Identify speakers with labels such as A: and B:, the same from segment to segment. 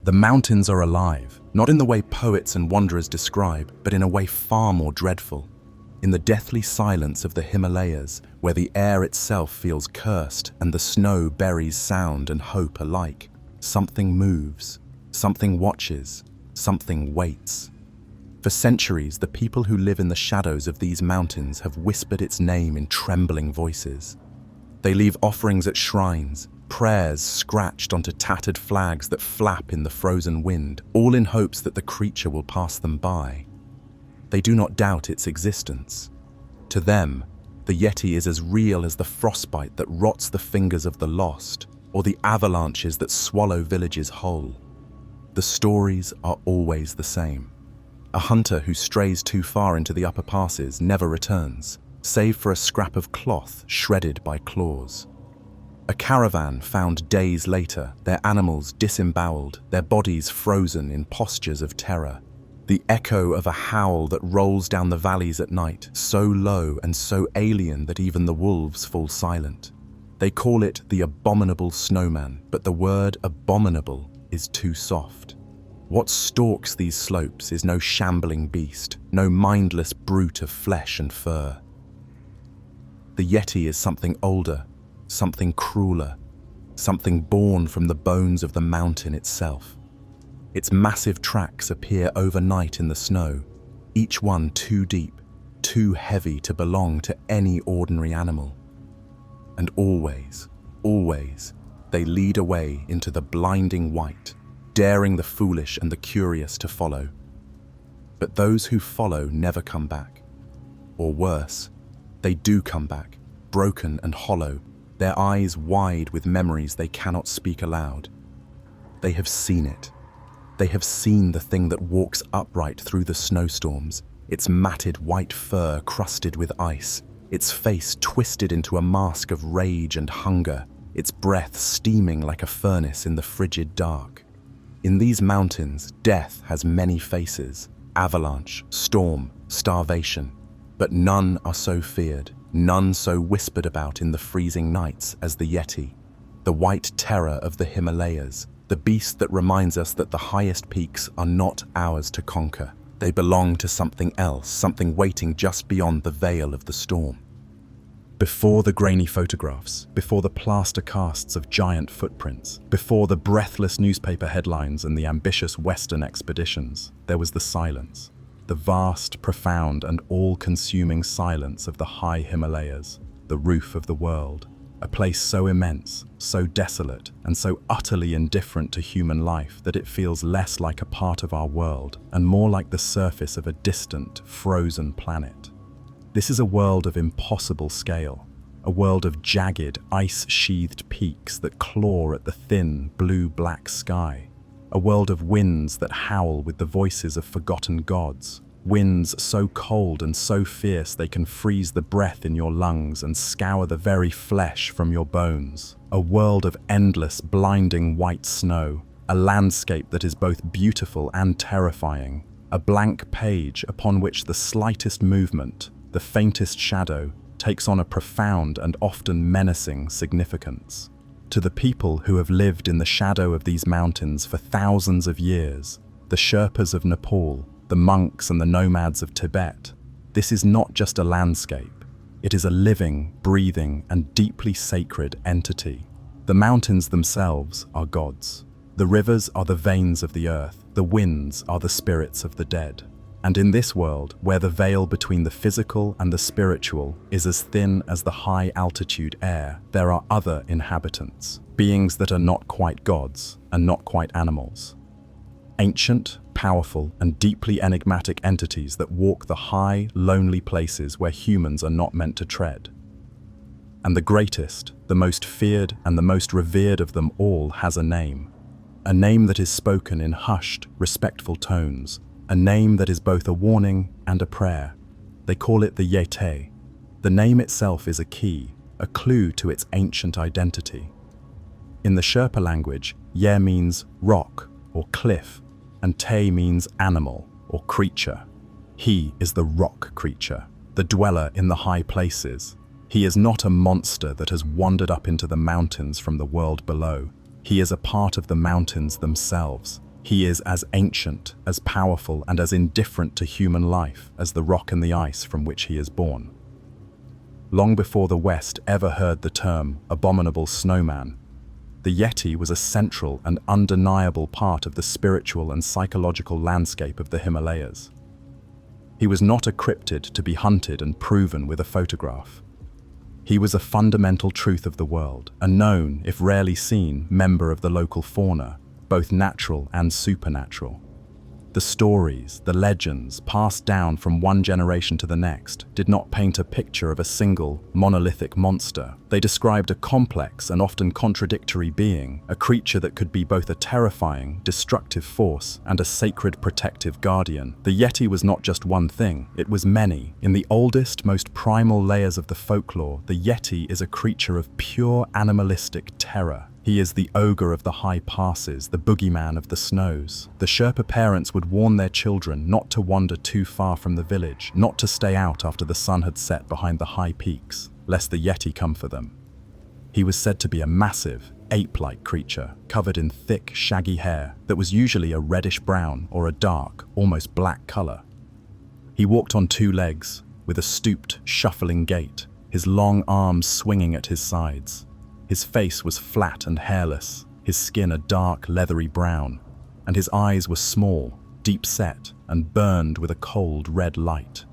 A: The mountains are alive, not in the way poets and wanderers describe, but in a way far more dreadful. In the deathly silence of the Himalayas, where the air itself feels cursed and the snow buries sound and hope alike, something moves, something watches, something waits. For centuries, the people who live in the shadows of these mountains have whispered its name in trembling voices. They leave offerings at shrines, prayers scratched onto tattered flags that flap in the frozen wind, all in hopes that the creature will pass them by. They do not doubt its existence. To them, the Yeti is as real as the frostbite that rots the fingers of the lost, or the avalanches that swallow villages whole. The stories are always the same. A hunter who strays too far into the upper passes never returns, save for a scrap of cloth shredded by claws. A caravan found days later, their animals disemboweled, their bodies frozen in postures of terror. The echo of a howl that rolls down the valleys at night, so low and so alien that even the wolves fall silent. They call it the Abominable Snowman, but the word abominable is too soft. What stalks these slopes is no shambling beast, no mindless brute of flesh and fur. The Yeti is something older, something crueler, something born from the bones of the mountain itself. Its massive tracks appear overnight in the snow, each one too deep, too heavy to belong to any ordinary animal. And always, always, they lead away into the blinding white, daring the foolish and the curious to follow. But those who follow never come back. Or worse, they do come back, broken and hollow, their eyes wide with memories they cannot speak aloud. They have seen it. They have seen the thing that walks upright through the snowstorms, its matted white fur crusted with ice, its face twisted into a mask of rage and hunger, its breath steaming like a furnace in the frigid dark. In these mountains, death has many faces: avalanche, storm, starvation. But none are so feared, none so whispered about in the freezing nights as the Yeti, the white terror of the Himalayas, the beast that reminds us that the highest peaks are not ours to conquer. They belong to something else, something waiting just beyond the veil of the storm. Before the grainy photographs, before the plaster casts of giant footprints, before the breathless newspaper headlines and the ambitious Western expeditions, there was the silence. The vast, profound, and all-consuming silence of the high Himalayas, the roof of the world. A place so immense, so desolate, and so utterly indifferent to human life that it feels less like a part of our world and more like the surface of a distant, frozen planet. This is a world of impossible scale, a world of jagged, ice-sheathed peaks that claw at the thin, blue-black sky, a world of winds that howl with the voices of forgotten gods, winds so cold and so fierce they can freeze the breath in your lungs and scour the very flesh from your bones. A world of endless, blinding white snow, a landscape that is both beautiful and terrifying, a blank page upon which the slightest movement, the faintest shadow, takes on a profound and often menacing significance. To the people who have lived in the shadow of these mountains for thousands of years, the Sherpas of Nepal, the monks and the nomads of Tibet, this is not just a landscape. It is a living, breathing, and deeply sacred entity. The mountains themselves are gods. The rivers are the veins of the earth. The winds are the spirits of the dead. And in this world, where the veil between the physical and the spiritual is as thin as the high-altitude air, there are other inhabitants, beings that are not quite gods and not quite animals. Ancient, powerful, and deeply enigmatic entities that walk the high, lonely places where humans are not meant to tread. And the greatest, the most feared, and the most revered of them all has a name that is spoken in hushed, respectful tones, a name that is both a warning and a prayer. They call it the Yeh-Teh. The name itself is a key, a clue to its ancient identity. In the Sherpa language, Yeh means rock or cliff, and Teh means animal or creature. He is the rock creature, the dweller in the high places. He is not a monster that has wandered up into the mountains from the world below. He is a part of the mountains themselves, He is as ancient, as powerful, and as indifferent to human life as the rock and the ice from which he is born. Long before the West ever heard the term Abominable Snowman, the Yeti was a central and undeniable part of the spiritual and psychological landscape of the Himalayas. He was not a cryptid to be hunted and proven with a photograph. He was a fundamental truth of the world, a known, if rarely seen, member of the local fauna, both natural and supernatural. The stories, the legends, passed down from one generation to the next, did not paint a picture of a single, monolithic monster. They described a complex and often contradictory being, a creature that could be both a terrifying, destructive force and a sacred protective guardian. The Yeti was not just one thing, it was many. In the oldest, most primal layers of the folklore, the Yeti is a creature of pure animalistic terror. He is the ogre of the high passes, the boogeyman of the snows. The Sherpa parents would warn their children not to wander too far from the village, not to stay out after the sun had set behind the high peaks, lest the Yeti come for them. He was said to be a massive, ape-like creature, covered in thick, shaggy hair that was usually a reddish-brown or a dark, almost black color. He walked on two legs, with a stooped, shuffling gait, his long arms swinging at his sides. His face was flat and hairless, his skin a dark, leathery brown, and his eyes were small, deep-set, and burned with a cold, red light.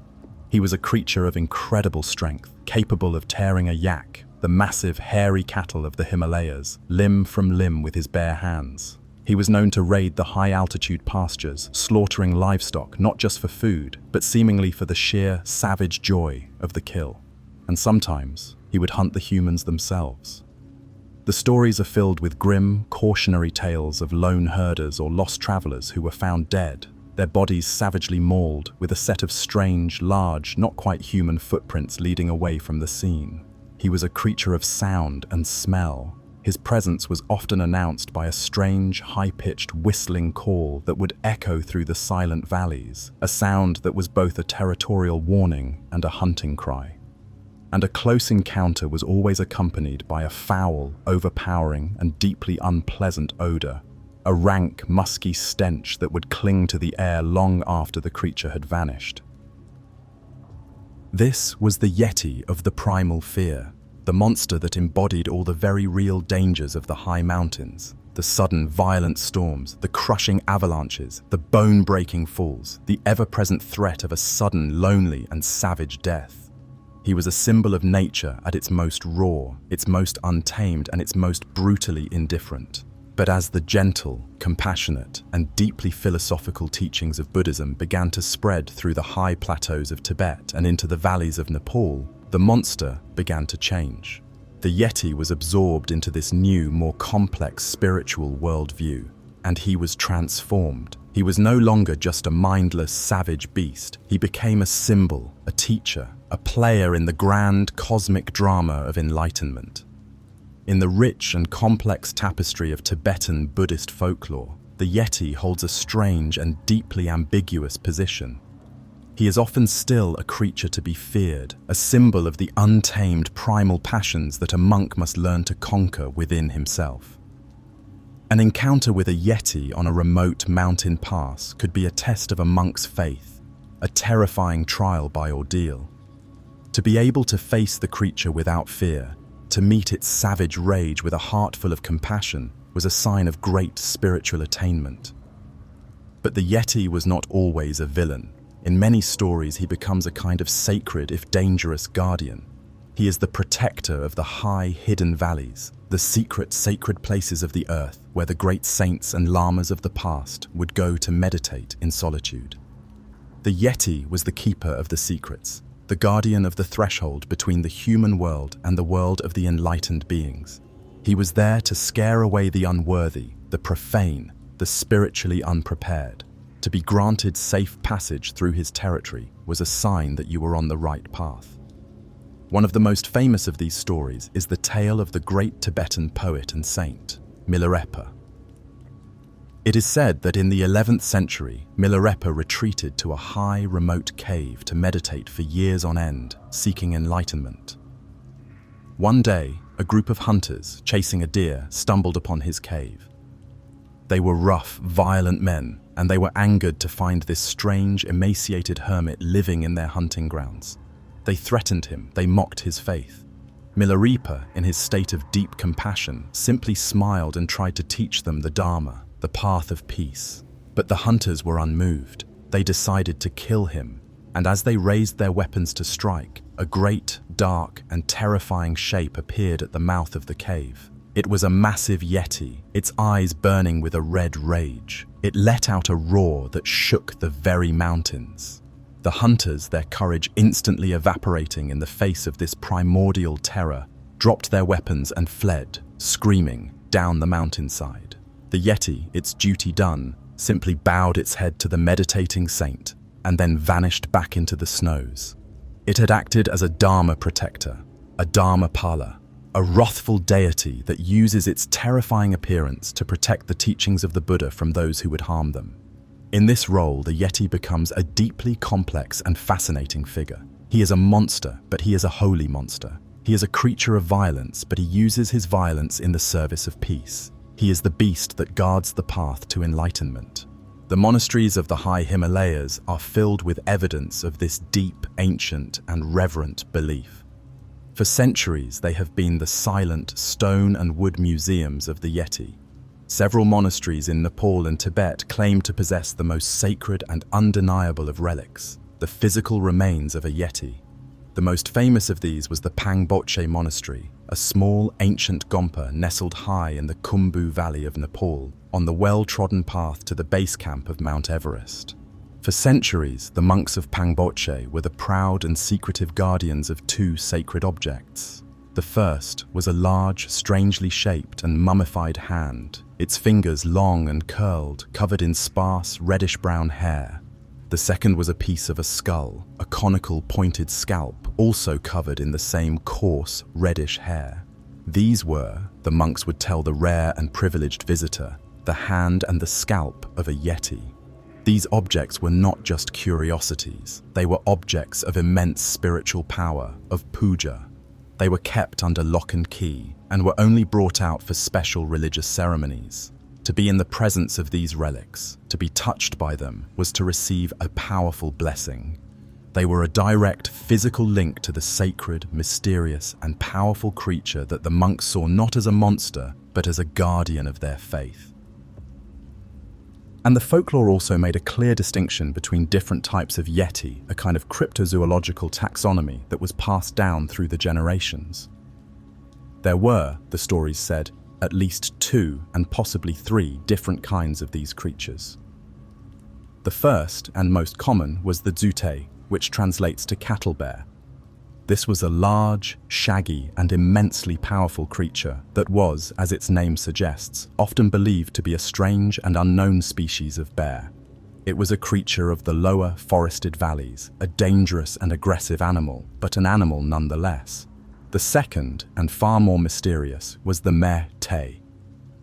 A: He was a creature of incredible strength, capable of tearing a yak, the massive, hairy cattle of the Himalayas, limb from limb with his bare hands. He was known to raid the high-altitude pastures, slaughtering livestock not just for food, but seemingly for the sheer, savage joy of the kill. And sometimes, he would hunt the humans themselves. The stories are filled with grim, cautionary tales of lone herders or lost travelers who were found dead, their bodies savagely mauled, with a set of strange, large, not quite human footprints leading away from the scene. He was a creature of sound and smell. His presence was often announced by a strange, high-pitched whistling call that would echo through the silent valleys, a sound that was both a territorial warning and a hunting cry. And a close encounter was always accompanied by a foul, overpowering, and deeply unpleasant odor, a rank, musky stench that would cling to the air long after the creature had vanished. This was the Yeti of the primal fear, the monster that embodied all the very real dangers of the high mountains, the sudden, violent storms, the crushing avalanches, the bone-breaking falls, the ever-present threat of a sudden, lonely, and savage death. He was a symbol of nature at its most raw, its most untamed, and its most brutally indifferent. But as the gentle, compassionate, and deeply philosophical teachings of Buddhism began to spread through the high plateaus of Tibet and into the valleys of Nepal, the monster began to change. The Yeti was absorbed into this new, more complex spiritual worldview, and he was transformed. He was no longer just a mindless, savage beast. He became a symbol, a teacher, a player in the grand cosmic drama of enlightenment. In the rich and complex tapestry of Tibetan Buddhist folklore, the Yeti holds a strange and deeply ambiguous position. He is often still a creature to be feared, a symbol of the untamed primal passions that a monk must learn to conquer within himself. An encounter with a Yeti on a remote mountain pass could be a test of a monk's faith, a terrifying trial by ordeal. To be able to face the creature without fear, to meet its savage rage with a heart full of compassion, was a sign of great spiritual attainment. But the Yeti was not always a villain. In many stories, he becomes a kind of sacred, if dangerous, guardian. He is the protector of the high, hidden valleys, the secret, sacred places of the earth where the great saints and lamas of the past would go to meditate in solitude. The Yeti was the keeper of the secrets, the guardian of the threshold between the human world and the world of the enlightened beings. He was there to scare away the unworthy, the profane, the spiritually unprepared. To be granted safe passage through his territory was a sign that you were on the right path. One of the most famous of these stories is the tale of the great Tibetan poet and saint, Milarepa. It is said that in the 11th century, Milarepa retreated to a high, remote cave to meditate for years on end, seeking enlightenment. One day, a group of hunters chasing a deer stumbled upon his cave. They were rough, violent men, and they were angered to find this strange, emaciated hermit living in their hunting grounds. They threatened him, they mocked his faith. Milarepa, in his state of deep compassion, simply smiled and tried to teach them the Dharma, the path of peace. But the hunters were unmoved. They decided to kill him, and as they raised their weapons to strike, a great, dark, and terrifying shape appeared at the mouth of the cave. It was a massive Yeti, its eyes burning with a red rage. It let out a roar that shook the very mountains. The hunters, their courage instantly evaporating in the face of this primordial terror, dropped their weapons and fled, screaming, down the mountainside. The Yeti, its duty done, simply bowed its head to the meditating saint and then vanished back into the snows. It had acted as a Dharma protector, a Dharmapala, a wrathful deity that uses its terrifying appearance to protect the teachings of the Buddha from those who would harm them. In this role, the Yeti becomes a deeply complex and fascinating figure. He is a monster, but he is a holy monster. He is a creature of violence, but he uses his violence in the service of peace. He is the beast that guards the path to enlightenment. The monasteries of the high Himalayas are filled with evidence of this deep, ancient, and reverent belief. For centuries, they have been the silent stone and wood museums of the Yeti. Several monasteries in Nepal and Tibet claim to possess the most sacred and undeniable of relics, the physical remains of a Yeti. The most famous of these was the Pangboche Monastery, a small, ancient gompa nestled high in the Khumbu Valley of Nepal, on the well-trodden path to the base camp of Mount Everest. For centuries, the monks of Pangboche were the proud and secretive guardians of two sacred objects. The first was a large, strangely shaped and mummified hand, its fingers long and curled, covered in sparse, reddish-brown hair. The second was a piece of a skull, a conical, pointed scalp, also covered in the same coarse, reddish hair. These were, the monks would tell the rare and privileged visitor, the hand and the scalp of a Yeti. These objects were not just curiosities, they were objects of immense spiritual power, of puja. They were kept under lock and key, and were only brought out for special religious ceremonies. To be in the presence of these relics, to be touched by them, was to receive a powerful blessing. They were a direct physical link to the sacred, mysterious, and powerful creature that the monks saw not as a monster, but as a guardian of their faith. And the folklore also made a clear distinction between different types of Yeti, a kind of cryptozoological taxonomy that was passed down through the generations. There were, the stories said, at least 2 and possibly 3 different kinds of these creatures. The first and most common was the Yeh-Teh, which translates to cattle bear. This was a large, shaggy, and immensely powerful creature that was, as its name suggests, often believed to be a strange and unknown species of bear. It was a creature of the lower forested valleys, a dangerous and aggressive animal, but an animal nonetheless. The second, and far more mysterious, was the Yeh-Teh.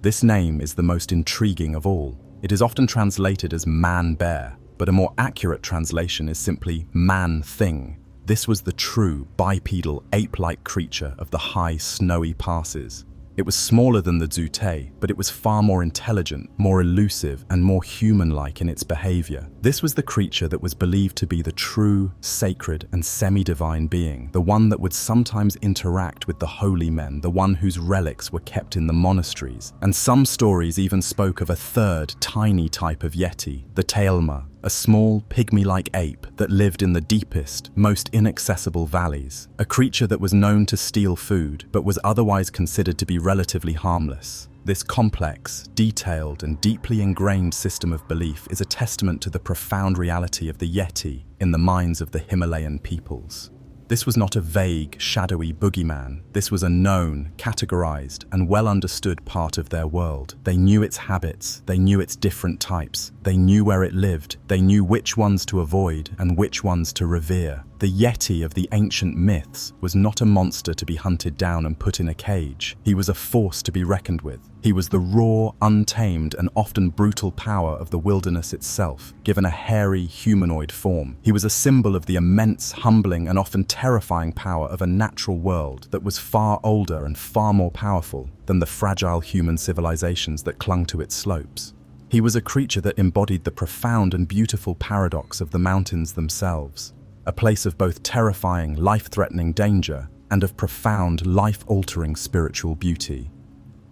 A: This name is the most intriguing of all. It is often translated as man-bear, but a more accurate translation is simply man-thing. This was the true, bipedal, ape-like creature of the high, snowy passes. It was smaller than the Yeh-Teh, but it was far more intelligent, more elusive, and more human-like in its behavior. This was the creature that was believed to be the true, sacred, and semi-divine being, the one that would sometimes interact with the holy men, the one whose relics were kept in the monasteries. And some stories even spoke of a third, tiny type of Yeti, the Taelma, a small, pygmy-like ape that lived in the deepest, most inaccessible valleys, a creature that was known to steal food, but was otherwise considered to be relatively harmless. This complex, detailed, and deeply ingrained system of belief is a testament to the profound reality of the Yeti in the minds of the Himalayan peoples. This was not a vague, shadowy boogeyman. This was a known, categorized, and well-understood part of their world. They knew its habits, they knew its different types, they knew where it lived, they knew which ones to avoid and which ones to revere. The Yeti of the ancient myths was not a monster to be hunted down and put in a cage. He was a force to be reckoned with. He was the raw, untamed, and often brutal power of the wilderness itself, given a hairy, humanoid form. He was a symbol of the immense, humbling, and often terrifying power of a natural world that was far older and far more powerful than the fragile human civilizations that clung to its slopes. He was a creature that embodied the profound and beautiful paradox of the mountains themselves, a place of both terrifying, life-threatening danger and of profound, life-altering spiritual beauty.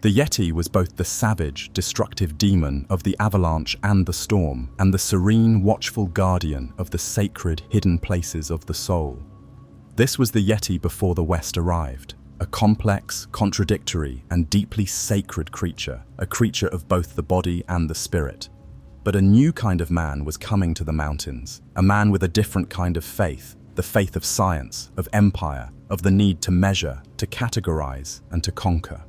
A: The Yeti was both the savage, destructive demon of the avalanche and the storm, and the serene, watchful guardian of the sacred, hidden places of the soul. This was the Yeti before the West arrived, a complex, contradictory, and deeply sacred creature, a creature of both the body and the spirit. But a new kind of man was coming to the mountains, a man with a different kind of faith, the faith of science, of empire, of the need to measure, to categorize, and to conquer.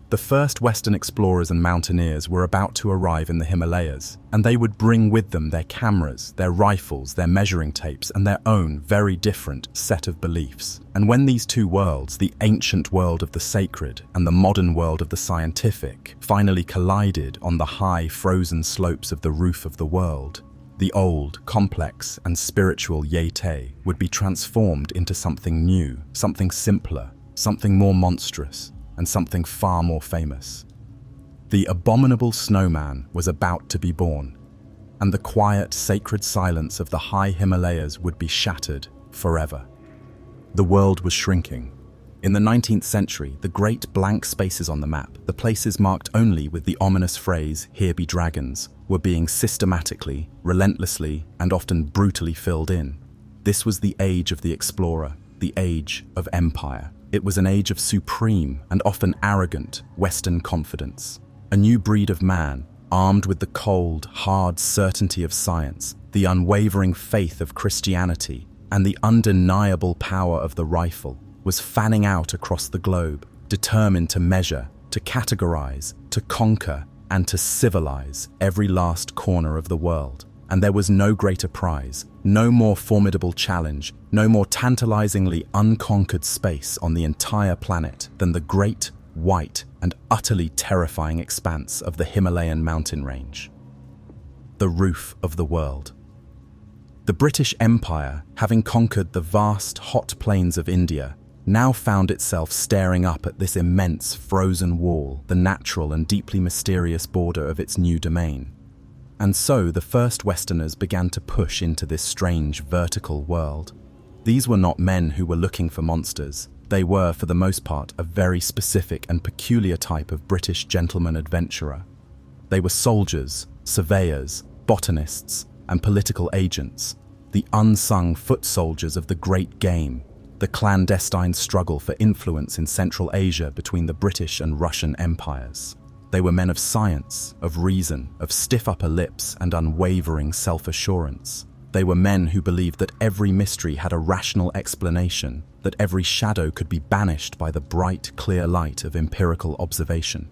A: The first Western explorers and mountaineers were about to arrive in the Himalayas, and they would bring with them their cameras, their rifles, their measuring tapes, and their own very different set of beliefs. And when these two worlds, the ancient world of the sacred and the modern world of the scientific, finally collided on the high, frozen slopes of the roof of the world, the old, complex, and spiritual Yeh-Teh would be transformed into something new, something simpler, something more monstrous, and something far more famous. The Abominable Snowman was about to be born, and the quiet, sacred silence of the high Himalayas would be shattered forever. The world was shrinking. In the 19th century, the great blank spaces on the map, the places marked only with the ominous phrase, "Here be dragons," were being systematically, relentlessly, and often brutally filled in. This was the age of the explorer, the age of empire. It was an age of supreme and often arrogant Western confidence. A new breed of man, armed with the cold, hard certainty of science, the unwavering faith of Christianity, and the undeniable power of the rifle, was fanning out across the globe, determined to measure, to categorize, to conquer, and to civilize every last corner of the world. And there was no greater prize, no more formidable challenge, no more tantalizingly unconquered space on the entire planet than the great, white, and utterly terrifying expanse of the Himalayan mountain range. The roof of the world. The British Empire, having conquered the vast, hot plains of India, now found itself staring up at this immense frozen wall, the natural and deeply mysterious border of its new domain. And so the first Westerners began to push into this strange vertical world. These were not men who were looking for monsters. They were, for the most part, a very specific and peculiar type of British gentleman adventurer. They were soldiers, surveyors, botanists, and political agents, the unsung foot soldiers of the Great Game, the clandestine struggle for influence in Central Asia between the British and Russian empires. They were men of science, of reason, of stiff upper lips and unwavering self-assurance. They were men who believed that every mystery had a rational explanation, that every shadow could be banished by the bright, clear light of empirical observation.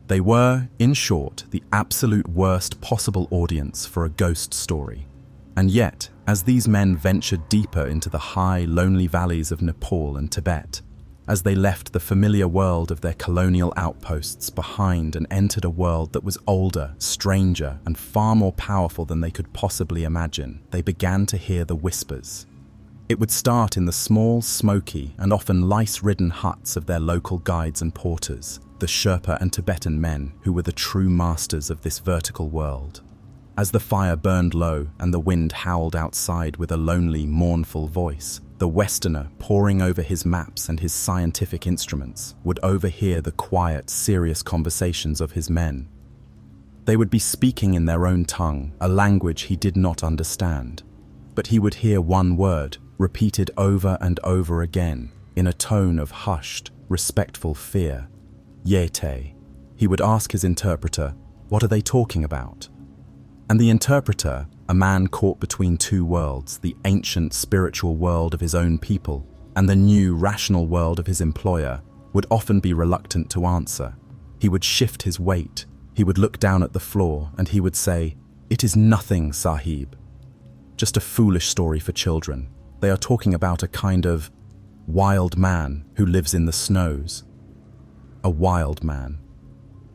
A: They were, in short, the absolute worst possible audience for a ghost story. And yet, as these men ventured deeper into the high, lonely valleys of Nepal and Tibet, as they left the familiar world of their colonial outposts behind and entered a world that was older, stranger, and far more powerful than they could possibly imagine, they began to hear the whispers. It would start in the small, smoky, and often lice-ridden huts of their local guides and porters, the Sherpa and Tibetan men who were the true masters of this vertical world. As the fire burned low and the wind howled outside with a lonely, mournful voice, the Westerner, poring over his maps and his scientific instruments, would overhear the quiet, serious conversations of his men. They would be speaking in their own tongue, a language he did not understand. But he would hear one word, repeated over and over again, in a tone of hushed, respectful fear. Yeh-Teh. He would ask his interpreter, "What are they talking about?" And the interpreter, a man caught between two worlds, the ancient spiritual world of his own people and the new rational world of his employer, would often be reluctant to answer. He would shift his weight, he would look down at the floor, and he would say, "It is nothing, Sahib. Just a foolish story for children. They are talking about a kind of wild man who lives in the snows. A wild man.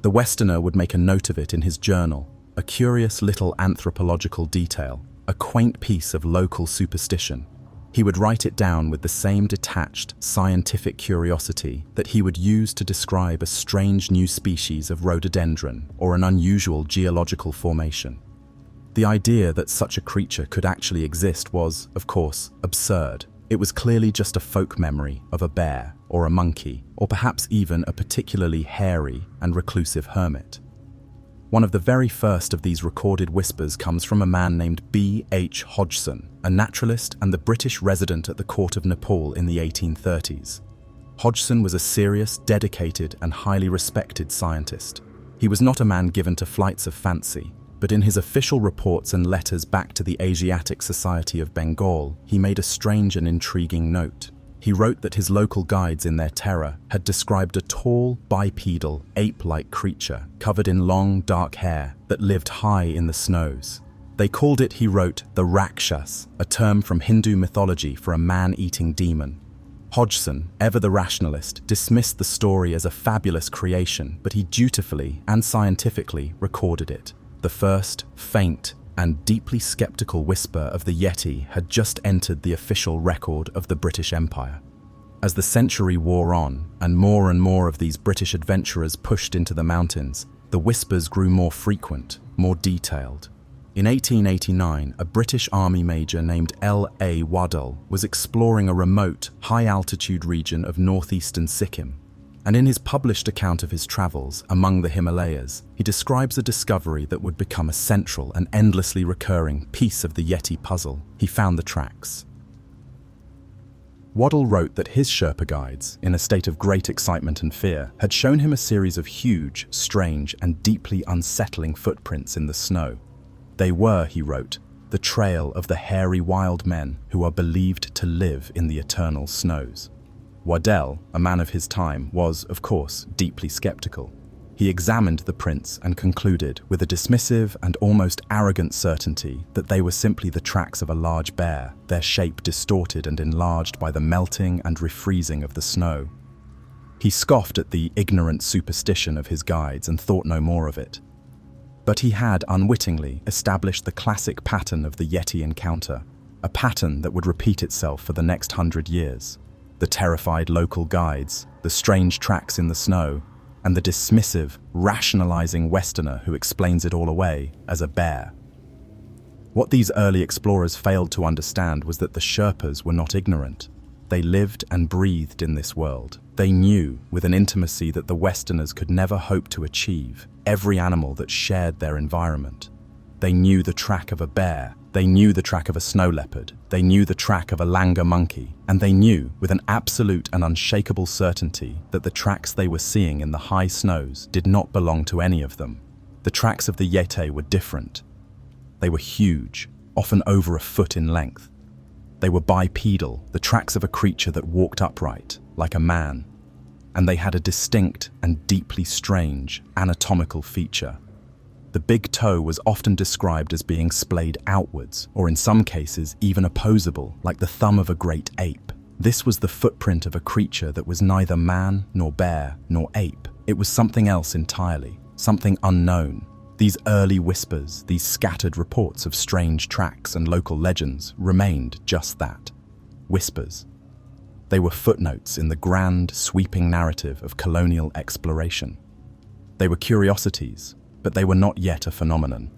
A: The Westerner would make a note of it in his journal, a curious little anthropological detail, a quaint piece of local superstition. He would write it down with the same detached, scientific curiosity that he would use to describe a strange new species of rhododendron or an unusual geological formation. The idea that such a creature could actually exist was, of course, absurd. It was clearly just a folk memory of a bear or a monkey, or perhaps even a particularly hairy and reclusive hermit. One of the very first of these recorded whispers comes from a man named B.H. Hodgson, a naturalist and the British resident at the court of Nepal in the 1830s. Hodgson was a serious, dedicated, and highly respected scientist. He was not a man given to flights of fancy, but in his official reports and letters back to the Asiatic Society of Bengal, he made a strange and intriguing note. He wrote that his local guides in their terror had described a tall, bipedal, ape-like creature covered in long, dark hair that lived high in the snows. They called it, he wrote, the Rakshas, a term from Hindu mythology for a man-eating demon. Hodgson, ever the rationalist, dismissed the story as a fabulous creation, but he dutifully and scientifically recorded it. The first, faint, and deeply skeptical whisper of the Yeti had just entered the official record of the British Empire. As the century wore on, and more of these British adventurers pushed into the mountains, the whispers grew more frequent, more detailed. In 1889, a British Army major named L.A. Waddell was exploring a remote, high-altitude region of northeastern Sikkim. And in his published account of his travels among the Himalayas, he describes a discovery that would become a central and endlessly recurring piece of the Yeti puzzle. He found the tracks. Waddell wrote that his Sherpa guides, in a state of great excitement and fear, had shown him a series of huge, strange, and deeply unsettling footprints in the snow. They were, he wrote, the trail of the hairy wild men who are believed to live in the eternal snows. Waddell, a man of his time, was, of course, deeply skeptical. He examined the prints and concluded, with a dismissive and almost arrogant certainty, that they were simply the tracks of a large bear, their shape distorted and enlarged by the melting and refreezing of the snow. He scoffed at the ignorant superstition of his guides and thought no more of it. But he had, unwittingly, established the classic pattern of the Yeti encounter, a pattern that would repeat itself for the next 100 years. The terrified local guides, the strange tracks in the snow, and the dismissive, rationalizing Westerner who explains it all away as a bear. What these early explorers failed to understand was that the Sherpas were not ignorant. They lived and breathed in this world. They knew, with an intimacy that the Westerners could never hope to achieve, every animal that shared their environment. They knew the track of a bear. They knew the track of a snow leopard, they knew the track of a langur monkey, and they knew, with an absolute and unshakable certainty, that the tracks they were seeing in the high snows did not belong to any of them. The tracks of the Yeh-Teh were different. They were huge, often over a foot in length. They were bipedal, the tracks of a creature that walked upright, like a man. And they had a distinct and deeply strange anatomical feature. The big toe was often described as being splayed outwards, or in some cases even opposable, like the thumb of a great ape. This was the footprint of a creature that was neither man, nor bear, nor ape. It was something else entirely, something unknown. These early whispers, these scattered reports of strange tracks and local legends remained just that, whispers. They were footnotes in the grand, sweeping narrative of colonial exploration. They were curiosities, but they were not yet a phenomenon.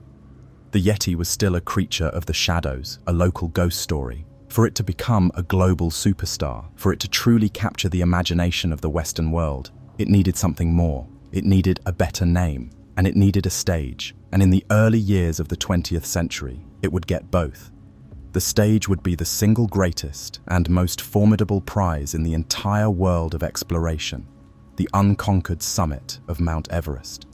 A: The Yeti was still a creature of the shadows, a local ghost story. For it to become a global superstar, for it to truly capture the imagination of the Western world, it needed something more. It needed a better name, and it needed a stage. And in the early years of the 20th century, it would get both. The stage would be the single greatest and most formidable prize in the entire world of exploration, the unconquered summit of Mount Everest.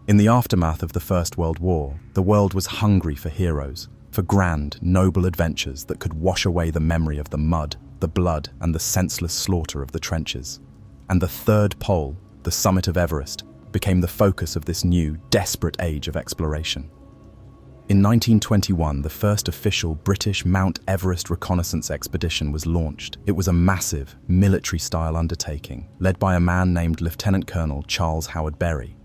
A: In the aftermath of the First World War, the world was hungry for heroes, for grand, noble adventures that could wash away the memory of the mud, the blood, and the senseless slaughter of the trenches. And the third pole, the summit of Everest, became the focus of this new, desperate age of exploration. In 1921, the first official British Mount Everest reconnaissance expedition was launched. It was a massive, military-style undertaking, led by a man named Lieutenant Colonel Charles Howard Berry.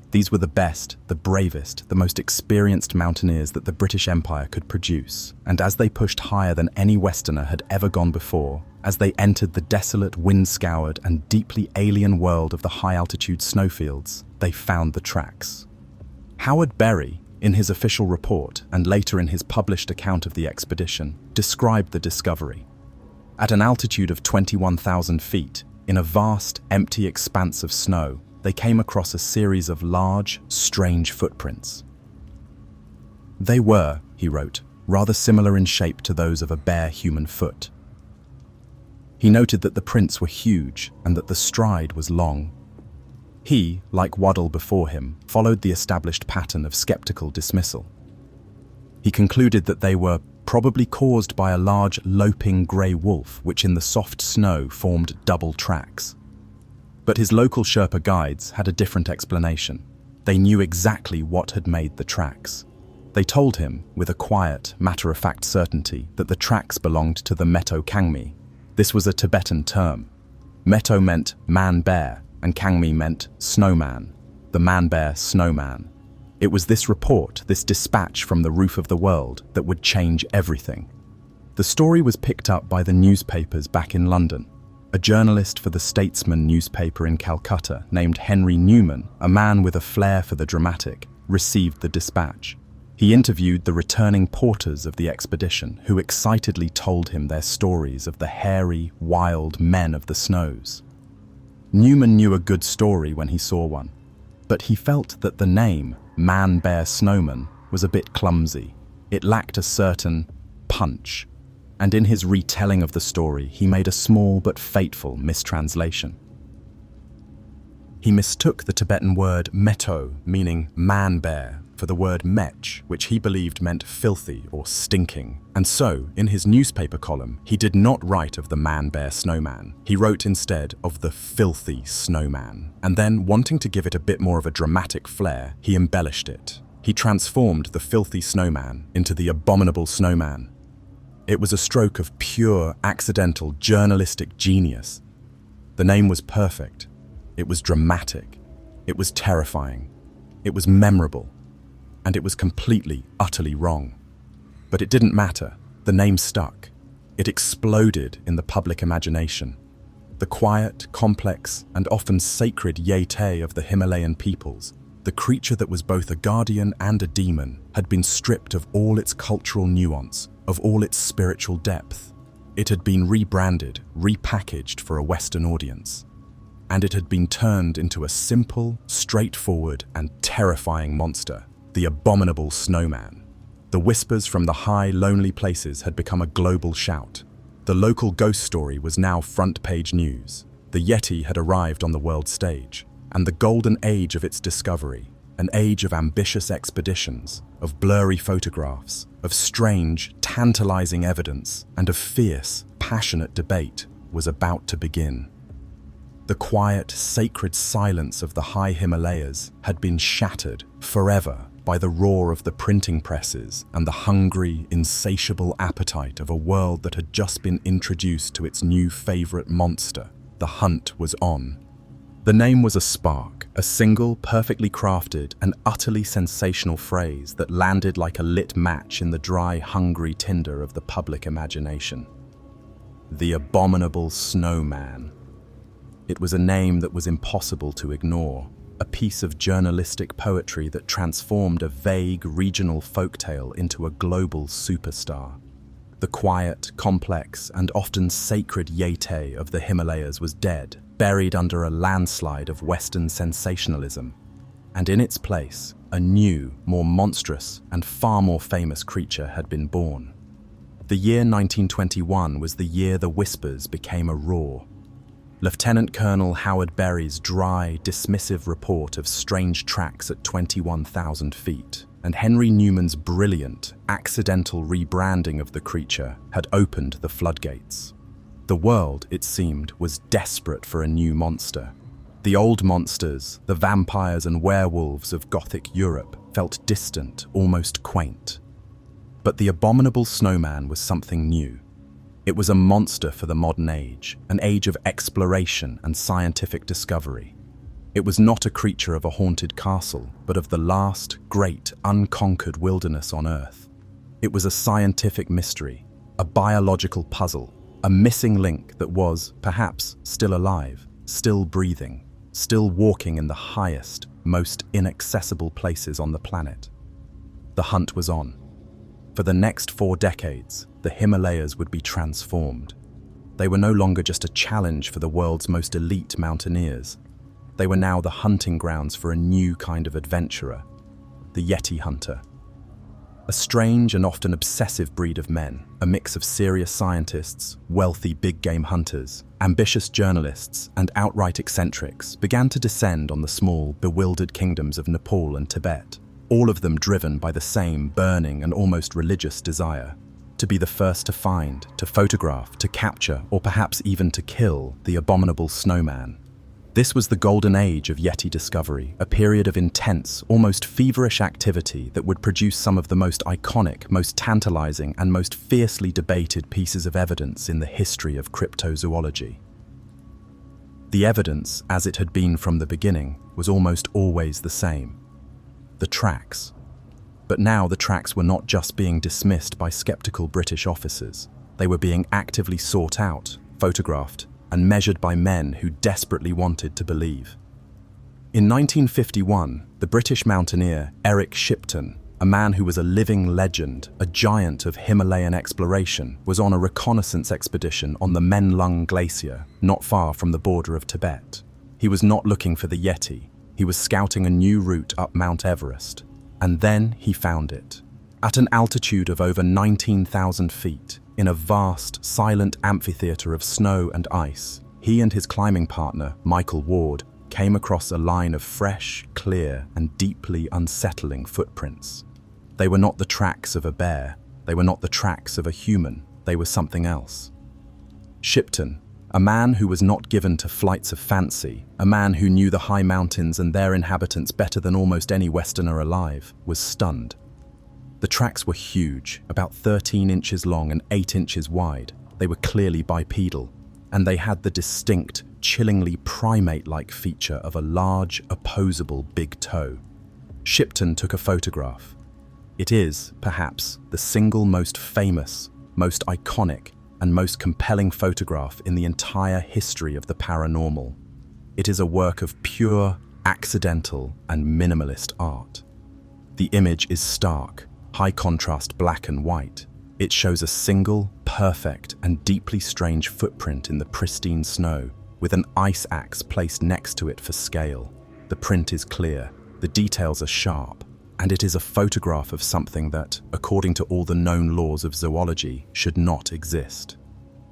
A: These were the best, the bravest, the most experienced mountaineers that the British Empire could produce. And as they pushed higher than any Westerner had ever gone before, as they entered the desolate, wind-scoured, and deeply alien world of the high-altitude snowfields, they found the tracks. Howard Berry, in his official report and later in his published account of the expedition, described the discovery. At an altitude of 21,000 feet, in a vast, empty expanse of snow, they came across a series of large, strange footprints. They were, he wrote, rather similar in shape to those of a bare human foot. He noted that the prints were huge and that the stride was long. He, like Waddell before him, followed the established pattern of skeptical dismissal. He concluded that they were probably caused by a large loping grey wolf which in the soft snow formed double tracks. But his local Sherpa guides had a different explanation. They knew exactly what had made the tracks. They told him, with a quiet, matter-of-fact certainty, that the tracks belonged to the Meto Kangmi. This was a Tibetan term. Meto meant man-bear, and Kangmi meant snowman, the man-bear snowman. It was this report, this dispatch from the roof of the world, that would change everything. The story was picked up by the newspapers back in London. A journalist for the Statesman newspaper in Calcutta, named Henry Newman, a man with a flair for the dramatic, received the dispatch. He interviewed the returning porters of the expedition, who excitedly told him their stories of the hairy, wild men of the snows. Newman knew a good story when he saw one, but he felt that the name, Man-Bear Snowman, was a bit clumsy. It lacked a certain punch, and in his retelling of the story, he made a small but fateful mistranslation. He mistook the Tibetan word meto, meaning man-bear, for the word mech, which he believed meant filthy or stinking. And so, in his newspaper column, he did not write of the man-bear snowman. He wrote instead of the filthy snowman. And then, wanting to give it a bit more of a dramatic flair, he embellished it. He transformed the filthy snowman into the abominable snowman. It was a stroke of pure, accidental, journalistic genius. The name was perfect. It was dramatic. It was terrifying. It was memorable. And it was completely, utterly wrong. But it didn't matter. The name stuck. It exploded in the public imagination. The quiet, complex, and often sacred Yeh-Teh of the Himalayan peoples, the creature that was both a guardian and a demon, had been stripped of all its cultural nuance, of all its spiritual depth. It had been rebranded, repackaged for a Western audience. And it had been turned into a simple, straightforward, and terrifying monster. The Abominable Snowman. The whispers from the high, lonely places had become a global shout. The local ghost story was now front-page news. The Yeti had arrived on the world stage, and the golden age of its discovery, an age of ambitious expeditions, of blurry photographs, of strange, tantalizing evidence, and of fierce, passionate debate, was about to begin. The quiet, sacred silence of the high Himalayas had been shattered forever by the roar of the printing presses and the hungry, insatiable appetite of a world that had just been introduced to its new favorite monster. The hunt was on. The name was a spark, a single, perfectly crafted and utterly sensational phrase that landed like a lit match in the dry, hungry tinder of the public imagination. The Abominable Snowman. It was a name that was impossible to ignore. A piece of journalistic poetry that transformed a vague regional folktale into a global superstar. The quiet, complex, and often sacred Yeh-Teh of the Himalayas was dead, buried under a landslide of Western sensationalism. And in its place, a new, more monstrous, and far more famous creature had been born. The year 1921 was the year the whispers became a roar. Lieutenant Colonel Howard Berry's dry, dismissive report of strange tracks at 21,000 feet, and Henry Newman's brilliant, accidental rebranding of the creature had opened the floodgates. The world, it seemed, was desperate for a new monster. The old monsters, the vampires and werewolves of Gothic Europe, felt distant, almost quaint. But the Abominable Snowman was something new. It was a monster for the modern age, an age of exploration and scientific discovery. It was not a creature of a haunted castle, but of the last, great, unconquered wilderness on Earth. It was a scientific mystery, a biological puzzle, a missing link that was, perhaps, still alive, still breathing, still walking in the highest, most inaccessible places on the planet. The hunt was on. For the next 4 decades, the Himalayas would be transformed. They were no longer just a challenge for the world's most elite mountaineers. They were now the hunting grounds for a new kind of adventurer, the Yeti hunter. A strange and often obsessive breed of men, a mix of serious scientists, wealthy big-game hunters, ambitious journalists, and outright eccentrics, began to descend on the small, bewildered kingdoms of Nepal and Tibet, all of them driven by the same burning and almost religious desire: to be the first to find, to photograph, to capture, or perhaps even to kill the Abominable Snowman. This was the golden age of Yeti discovery, a period of intense, almost feverish activity that would produce some of the most iconic, most tantalizing, and most fiercely debated pieces of evidence in the history of cryptozoology. The evidence, as it had been from the beginning, was almost always the same: the tracks. But now the tracks were not just being dismissed by skeptical British officers. They were being actively sought out, photographed, and measured by men who desperately wanted to believe. In 1951, the British mountaineer Eric Shipton, a man who was a living legend, a giant of Himalayan exploration, was on a reconnaissance expedition on the Menlung Glacier, not far from the border of Tibet. He was not looking for the Yeti. He was scouting a new route up Mount Everest. And then he found it. At an altitude of over 19,000 feet, in a vast, silent amphitheater of snow and ice, he and his climbing partner, Michael Ward, came across a line of fresh, clear, and deeply unsettling footprints. They were not the tracks of a bear. They were not the tracks of a human. They were something else. Shipton, a man who was not given to flights of fancy, a man who knew the high mountains and their inhabitants better than almost any Westerner alive, was stunned. The tracks were huge, about 13 inches long and 8 inches wide. They were clearly bipedal, and they had the distinct, chillingly primate-like feature of a large, opposable big toe. Shipton took a photograph. It is, perhaps, the single most famous, most iconic, and most compelling photograph in the entire history of the paranormal. It is a work of pure, accidental, and minimalist art. The image is stark, high-contrast black and white. It shows a single, perfect, and deeply strange footprint in the pristine snow, with an ice axe placed next to it for scale. The print is clear, the details are sharp, and it is a photograph of something that, according to all the known laws of zoology, should not exist.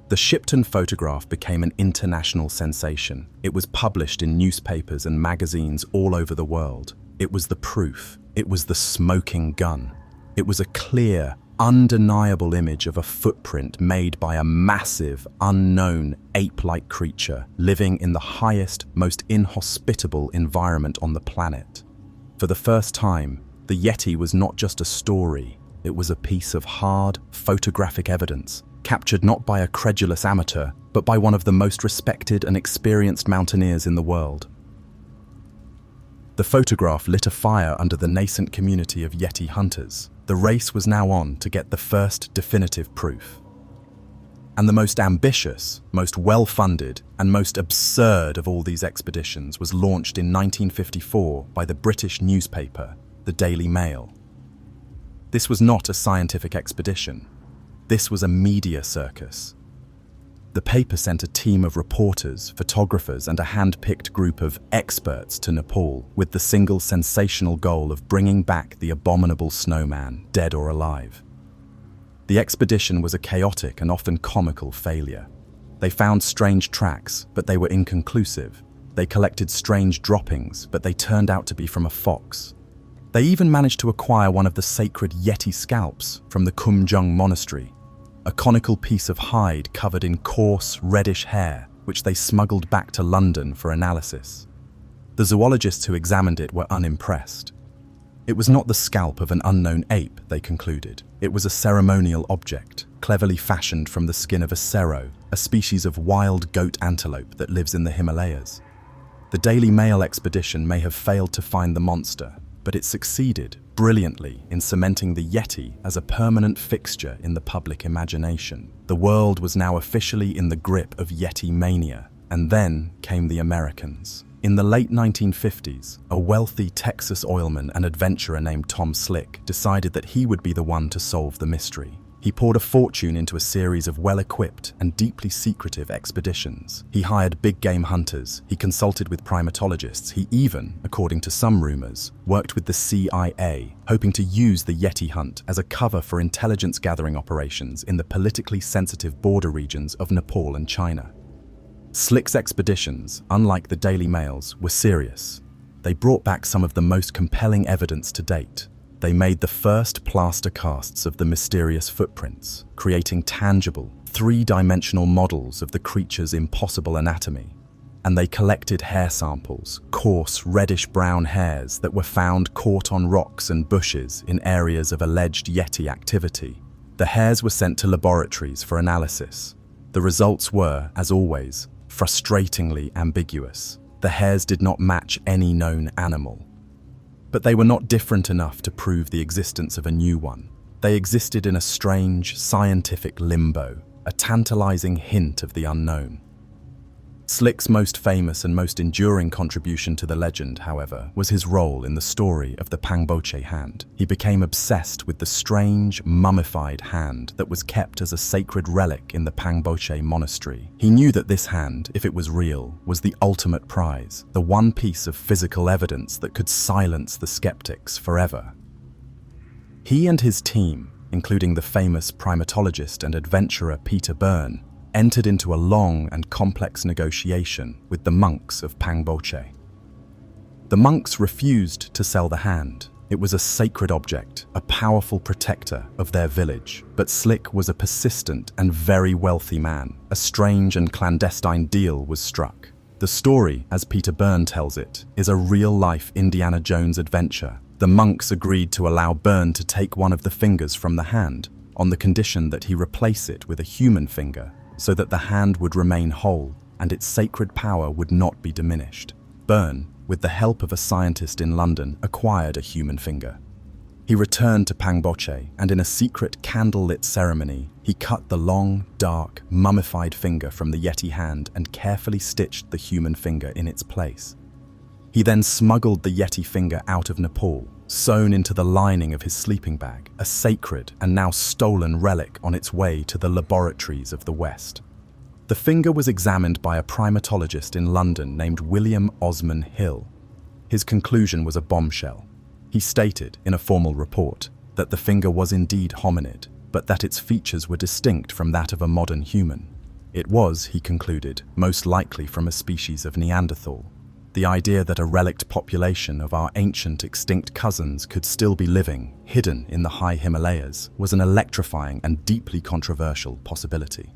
A: The Shipton photograph became an international sensation. It was published in newspapers and magazines all over the world. It was the proof. It was the smoking gun. It was a clear, undeniable image of a footprint made by a massive, unknown, ape-like creature living in the highest, most inhospitable environment on the planet. For the first time, the Yeti was not just a story. It was a piece of hard, photographic evidence, captured not by a credulous amateur, but by one of the most respected and experienced mountaineers in the world. The photograph lit a fire under the nascent community of Yeti hunters. The race was now on to get the first definitive proof. And the most ambitious, most well-funded, and most absurd of all these expeditions was launched in 1954 by the British newspaper, the Daily Mail. This was not a scientific expedition. This was a media circus. The paper sent a team of reporters, photographers, and a hand-picked group of experts to Nepal with the single sensational goal of bringing back the Abominable Snowman, dead or alive. The expedition was a chaotic and often comical failure. They found strange tracks, but they were inconclusive. They collected strange droppings, but they turned out to be from a fox. They even managed to acquire one of the sacred Yeti scalps from the Kumjung monastery, a conical piece of hide covered in coarse, reddish hair, which they smuggled back to London for analysis. The zoologists who examined it were unimpressed. It was not the scalp of an unknown ape, they concluded. It was a ceremonial object, cleverly fashioned from the skin of a sero, a species of wild goat antelope that lives in the Himalayas. The Daily Mail expedition may have failed to find the monster, but it succeeded brilliantly in cementing the Yeti as a permanent fixture in the public imagination. The world was now officially in the grip of Yeti mania, and then came the Americans. In the late 1950s, a wealthy Texas oilman and adventurer named Tom Slick decided that he would be the one to solve the mystery. He poured a fortune into a series of well-equipped and deeply secretive expeditions. He hired big-game hunters, he consulted with primatologists, he even, according to some rumors, worked with the CIA, hoping to use the Yeti hunt as a cover for intelligence-gathering operations in the politically sensitive border regions of Nepal and China. Slick's expeditions, unlike the Daily Mail's, were serious. They brought back some of the most compelling evidence to date. They made the first plaster casts of the mysterious footprints, creating tangible, three-dimensional models of the creature's impossible anatomy. And they collected hair samples, coarse, reddish-brown hairs that were found caught on rocks and bushes in areas of alleged Yeti activity. The hairs were sent to laboratories for analysis. The results were, as always, frustratingly ambiguous. The hairs did not match any known animal. But they were not different enough to prove the existence of a new one. They existed in a strange, scientific limbo, a tantalizing hint of the unknown. Slick's most famous and most enduring contribution to the legend, however, was his role in the story of the Pangboche hand. He became obsessed with the strange, mummified hand that was kept as a sacred relic in the Pangboche monastery. He knew that this hand, if it was real, was the ultimate prize, the one piece of physical evidence that could silence the skeptics forever. He and his team, including the famous primatologist and adventurer Peter Byrne, entered into a long and complex negotiation with the monks of Pangboche. The monks refused to sell the hand. It was a sacred object, a powerful protector of their village. But Slick was a persistent and very wealthy man. A strange and clandestine deal was struck. The story, as Peter Byrne tells it, is a real-life Indiana Jones adventure. The monks agreed to allow Byrne to take one of the fingers from the hand, on the condition that he replace it with a human finger, so that the hand would remain whole and its sacred power would not be diminished. Byrne, with the help of a scientist in London, acquired a human finger. He returned to Pangboche, and in a secret candle-lit ceremony, he cut the long, dark, mummified finger from the Yeti hand and carefully stitched the human finger in its place. He then smuggled the Yeti finger out of Nepal, sewn into the lining of his sleeping bag, a sacred and now stolen relic on its way to the laboratories of the West. The finger was examined by a primatologist in London named William Osman Hill. His conclusion was a bombshell. He stated, in a formal report, that the finger was indeed hominid, but that its features were distinct from that of a modern human. It was, he concluded, most likely from a species of Neanderthal. The idea that a relict population of our ancient extinct cousins could still be living, hidden in the high Himalayas, was an electrifying and deeply controversial possibility.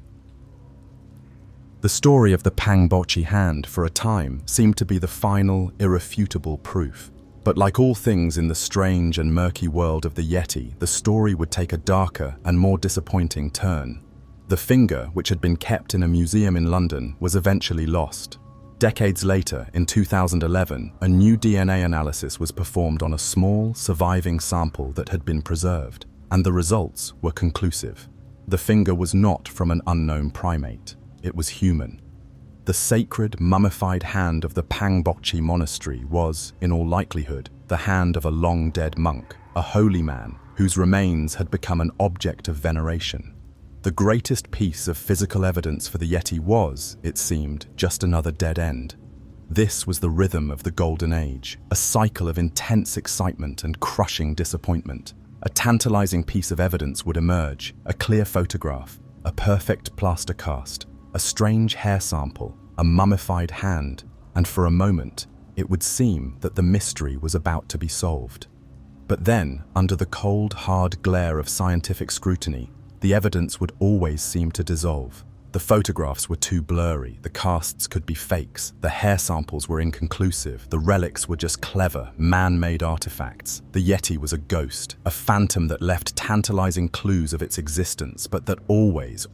A: The story of the Pangboche hand, for a time, seemed to be the final, irrefutable proof. But like all things in the strange and murky world of the Yeti, the story would take a darker and more disappointing turn. The finger, which had been kept in a museum in London, was eventually lost. Decades later, in 2011, a new DNA analysis was performed on a small, surviving sample that had been preserved, and the results were conclusive. The finger was not from an unknown primate. It was human. The sacred, mummified hand of the Pangboche monastery was, in all likelihood, the hand of a long-dead monk, a holy man, whose remains had become an object of veneration. The greatest piece of physical evidence for the Yeti was, it seemed, just another dead end. This was the rhythm of the Golden Age, a cycle of intense excitement and crushing disappointment. A tantalizing piece of evidence would emerge, a clear photograph, a perfect plaster cast, a strange hair sample, a mummified hand, and for a moment, it would seem that the mystery was about to be solved. But then, under the cold, hard glare of scientific scrutiny, the evidence would always seem to dissolve. The photographs were too blurry, the casts could be fakes, the hair samples were inconclusive, the relics were just clever, man-made artifacts. The Yeti was a ghost, a phantom that left tantalizing clues of its existence, but that always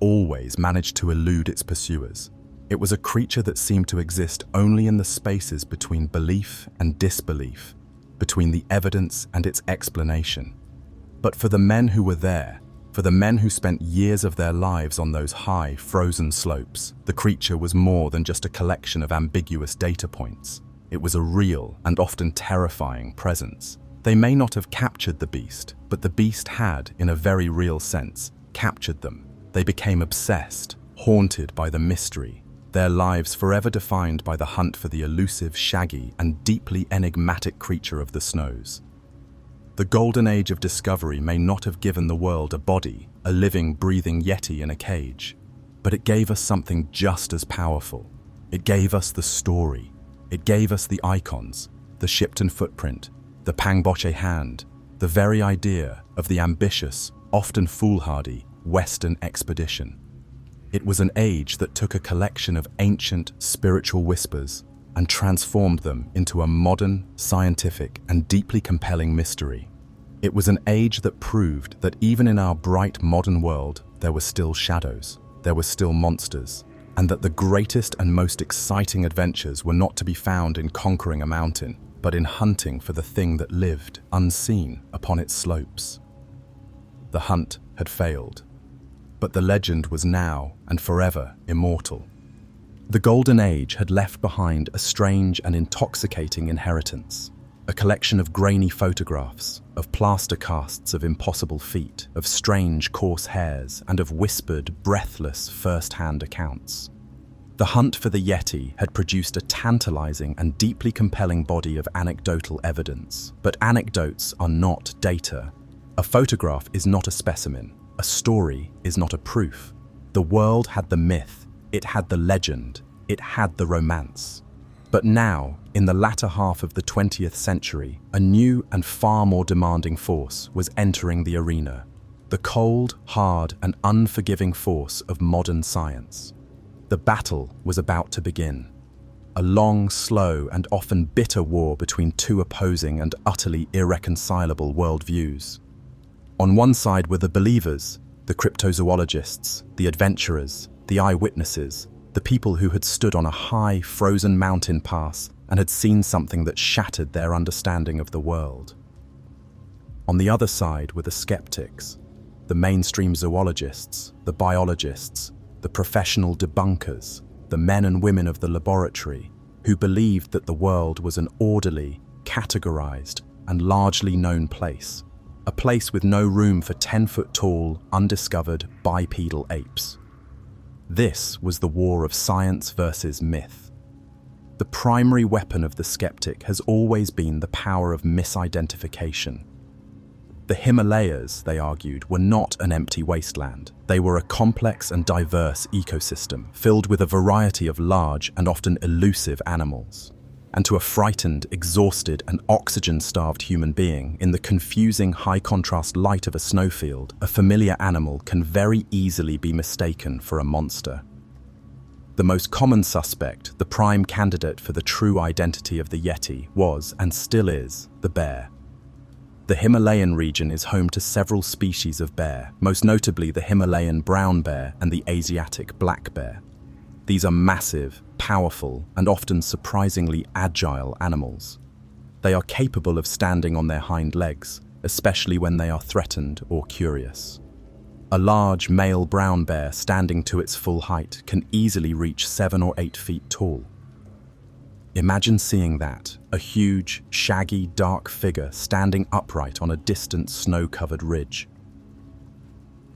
A: managed to elude its pursuers. It was a creature that seemed to exist only in the spaces between belief and disbelief, between the evidence and its explanation. But for the men who were there, for the men who spent years of their lives on those high, frozen slopes, the creature was more than just a collection of ambiguous data points. It was a real and often terrifying presence. They may not have captured the beast, but the beast had, in a very real sense, captured them. They became obsessed, haunted by the mystery, their lives forever defined by the hunt for the elusive, shaggy, and deeply enigmatic creature of the snows. The golden age of discovery may not have given the world a body, a living, breathing Yeti in a cage, but it gave us something just as powerful. It gave us the story. It gave us the icons, the Shipton footprint, the Pangboche hand, the very idea of the ambitious, often foolhardy, Western expedition. It was an age that took a collection of ancient spiritual whispers and transformed them into a modern, scientific, and deeply compelling mystery. It was an age that proved that even in our bright modern world, there were still shadows, there were still monsters, and that the greatest and most exciting adventures were not to be found in conquering a mountain, but in hunting for the thing that lived, unseen, upon its slopes. The hunt had failed, but the legend was now and forever immortal. The Golden Age had left behind a strange and intoxicating inheritance, a collection of grainy photographs, of plaster casts of impossible feet, of strange coarse hairs, and of whispered, breathless, first-hand accounts. The hunt for the Yeti had produced a tantalizing and deeply compelling body of anecdotal evidence, but anecdotes are not data. A photograph is not a specimen. A story is not a proof. The world had the myth. It had the legend, it had the romance. But now, in the latter half of the 20th century, a new and far more demanding force was entering the arena. The cold, hard, and unforgiving force of modern science. The battle was about to begin. A long, slow, and often bitter war between two opposing and utterly irreconcilable worldviews. On one side were the believers, the cryptozoologists, the adventurers, the eyewitnesses, the people who had stood on a high, frozen mountain pass and had seen something that shattered their understanding of the world. On the other side were the skeptics, the mainstream zoologists, the biologists, the professional debunkers, the men and women of the laboratory, who believed that the world was an orderly, categorized, and largely known place, a place with no room for 10-foot-tall, undiscovered bipedal apes. This was the war of science versus myth. The primary weapon of the skeptic has always been the power of misidentification. The Himalayas, they argued, were not an empty wasteland. They were a complex and diverse ecosystem, filled with a variety of large and often elusive animals. And to a frightened, exhausted, and oxygen-starved human being, in the confusing high-contrast light of a snowfield, a familiar animal can very easily be mistaken for a monster. The most common suspect, the prime candidate for the true identity of the Yeti, was, and still is, the bear. The Himalayan region is home to several species of bear, most notably the Himalayan brown bear and the Asiatic black bear. These are massive, powerful, and often surprisingly agile animals. They are capable of standing on their hind legs, especially when they are threatened or curious. A large male brown bear standing to its full height can easily reach 7 or 8 feet tall. Imagine seeing that, a huge, shaggy, dark figure standing upright on a distant snow-covered ridge.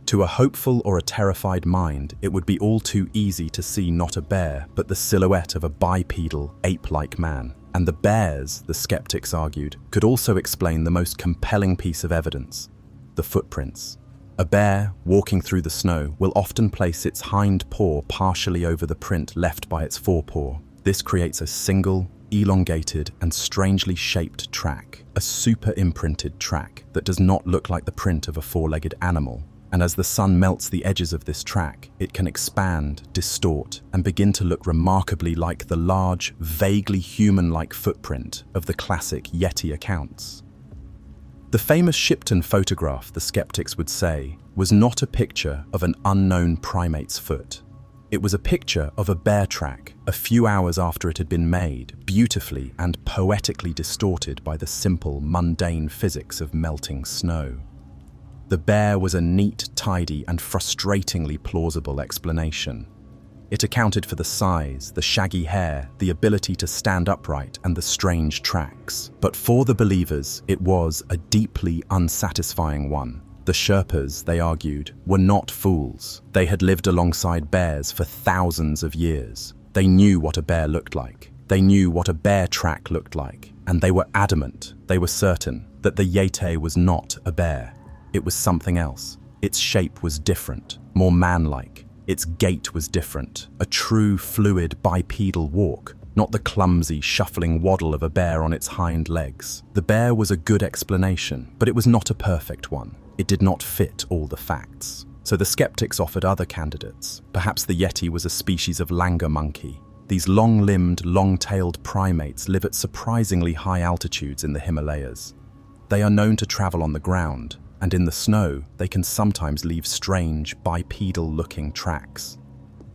A: To a hopeful or a terrified mind, it would be all too easy to see not a bear, but the silhouette of a bipedal, ape-like man. And the bears, the skeptics argued, could also explain the most compelling piece of evidence: the footprints. A bear, walking through the snow, will often place its hind paw partially over the print left by its forepaw. This creates a single, elongated, and strangely shaped track, a super-imprinted track that does not look like the print of a four-legged animal. And as the sun melts the edges of this track, it can expand, distort, and begin to look remarkably like the large, vaguely human-like footprint of the classic Yeti accounts. The famous Shipton photograph, the skeptics would say, was not a picture of an unknown primate's foot. It was a picture of a bear track a few hours after it had been made, beautifully and poetically distorted by the simple, mundane physics of melting snow. The bear was a neat, tidy, and frustratingly plausible explanation. It accounted for the size, the shaggy hair, the ability to stand upright, and the strange tracks. But for the believers, it was a deeply unsatisfying one. The Sherpas, they argued, were not fools. They had lived alongside bears for thousands of years. They knew what a bear looked like. They knew what a bear track looked like. And they were adamant, they were certain, that the Yeh-Teh was not a bear. It was something else. Its shape was different, more man-like. Its gait was different, a true, fluid, bipedal walk, not the clumsy, shuffling waddle of a bear on its hind legs. The bear was a good explanation, but it was not a perfect one. It did not fit all the facts. So the skeptics offered other candidates. Perhaps the Yeti was a species of langur monkey. These long-limbed, long-tailed primates live at surprisingly high altitudes in the Himalayas. They are known to travel on the ground, and in the snow, they can sometimes leave strange, bipedal-looking tracks.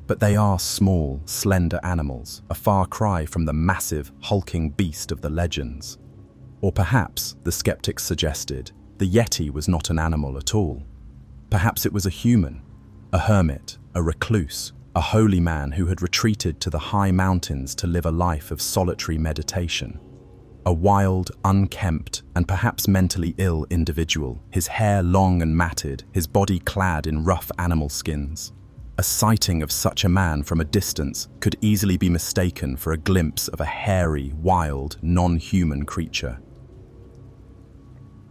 A: But they are small, slender animals, a far cry from the massive, hulking beast of the legends. Or perhaps, the skeptics suggested, the Yeti was not an animal at all. Perhaps it was a human, a hermit, a recluse, a holy man who had retreated to the high mountains to live a life of solitary meditation. A wild, unkempt, and perhaps mentally ill individual, his hair long and matted, his body clad in rough animal skins. A sighting of such a man from a distance could easily be mistaken for a glimpse of a hairy, wild, non-human creature.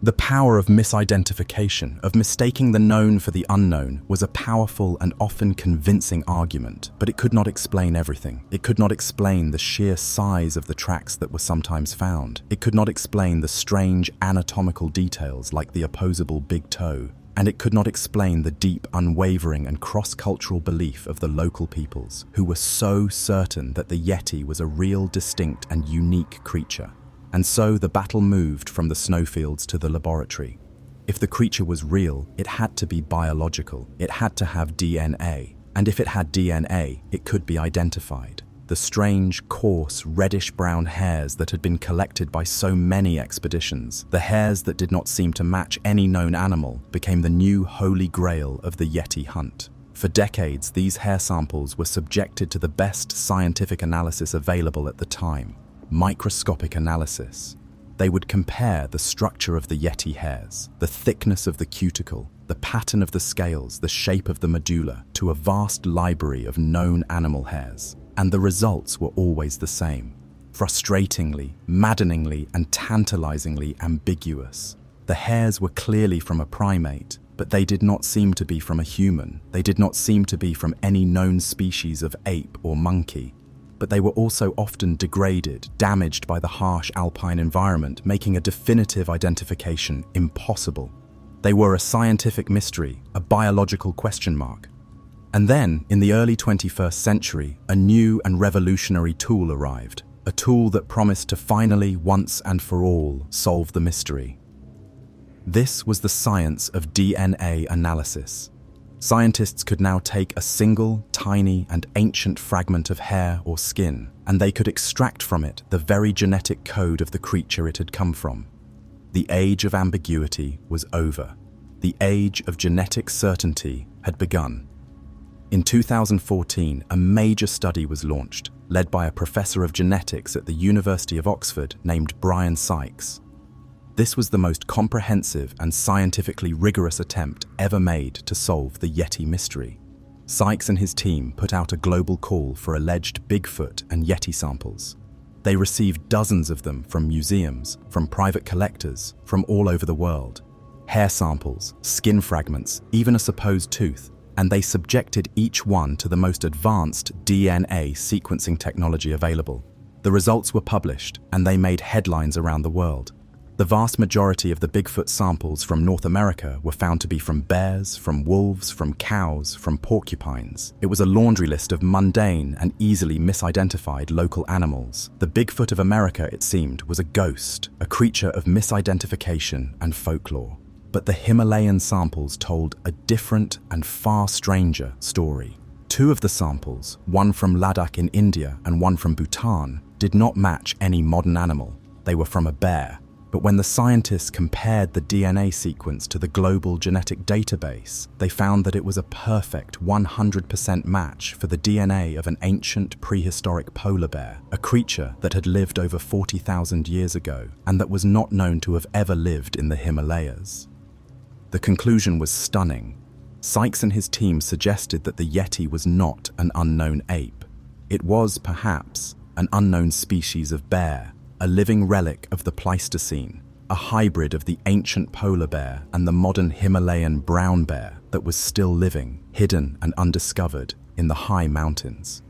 A: The power of misidentification, of mistaking the known for the unknown, was a powerful and often convincing argument, but it could not explain everything. It could not explain the sheer size of the tracks that were sometimes found. It could not explain the strange anatomical details like the opposable big toe. And it could not explain the deep, unwavering and cross-cultural belief of the local peoples, who were so certain that the Yeti was a real, distinct and unique creature. And so the battle moved from the snowfields to the laboratory. If the creature was real, it had to be biological. It had to have DNA. And if it had DNA, it could be identified. The strange, coarse, reddish-brown hairs that had been collected by so many expeditions, the hairs that did not seem to match any known animal, became the new holy grail of the Yeti hunt. For decades, these hair samples were subjected to the best scientific analysis available at the time. Microscopic analysis. They would compare the structure of the Yeti hairs, the thickness of the cuticle, the pattern of the scales, the shape of the medulla, to a vast library of known animal hairs. And the results were always the same. Frustratingly, maddeningly, and tantalizingly ambiguous. The hairs were clearly from a primate, but they did not seem to be from a human. They did not seem to be from any known species of ape or monkey. But they were also often degraded, damaged by the harsh alpine environment, making a definitive identification impossible. They were a scientific mystery, a biological question mark. And then, in the early 21st century, a new and revolutionary tool arrived, a tool that promised to finally, once and for all, solve the mystery. This was the science of DNA analysis. Scientists could now take a single, tiny, and ancient fragment of hair or skin, and they could extract from it the very genetic code of the creature it had come from. The age of ambiguity was over. The age of genetic certainty had begun. In 2014, a major study was launched, led by a professor of genetics at the University of Oxford named Brian Sykes. This was the most comprehensive and scientifically rigorous attempt ever made to solve the Yeti mystery. Sykes and his team put out a global call for alleged Bigfoot and Yeti samples. They received dozens of them from museums, from private collectors, from all over the world. Hair samples, skin fragments, even a supposed tooth, and they subjected each one to the most advanced DNA sequencing technology available. The results were published, and they made headlines around the world. The vast majority of the Bigfoot samples from North America were found to be from bears, from wolves, from cows, from porcupines. It was a laundry list of mundane and easily misidentified local animals. The Bigfoot of America, it seemed, was a ghost, a creature of misidentification and folklore. But the Himalayan samples told a different and far stranger story. Two of the samples, one from Ladakh in India and one from Bhutan, did not match any modern animal. They were from a bear. But when the scientists compared the DNA sequence to the global genetic database, they found that it was a perfect 100% match for the DNA of an ancient prehistoric polar bear, a creature that had lived over 40,000 years ago and that was not known to have ever lived in the Himalayas. The conclusion was stunning. Sykes and his team suggested that the Yeti was not an unknown ape. It was, perhaps, an unknown species of bear, a living relic of the Pleistocene, a hybrid of the ancient polar bear and the modern Himalayan brown bear that was still living, hidden and undiscovered, in the high mountains.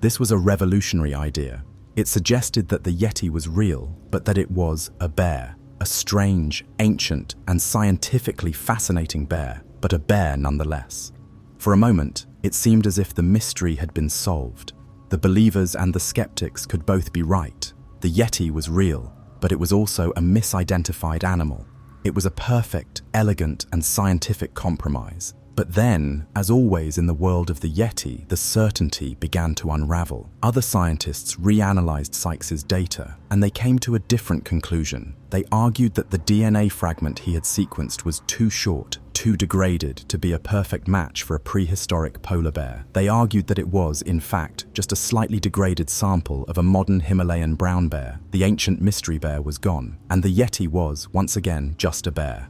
A: This was a revolutionary idea. It suggested that the Yeti was real, but that it was a bear, a strange, ancient and scientifically fascinating bear, but a bear nonetheless. For a moment, it seemed as if the mystery had been solved. The believers and the skeptics could both be right. The Yeti was real, but it was also a misidentified animal. It was a perfect, elegant, and scientific compromise. But then, as always in the world of the Yeti, the certainty began to unravel. Other scientists reanalyzed Sykes' data, and they came to a different conclusion. They argued that the DNA fragment he had sequenced was too short, too degraded to be a perfect match for a prehistoric polar bear. They argued that it was, in fact, just a slightly degraded sample of a modern Himalayan brown bear. The ancient mystery bear was gone, and the Yeti was, once again, just a bear.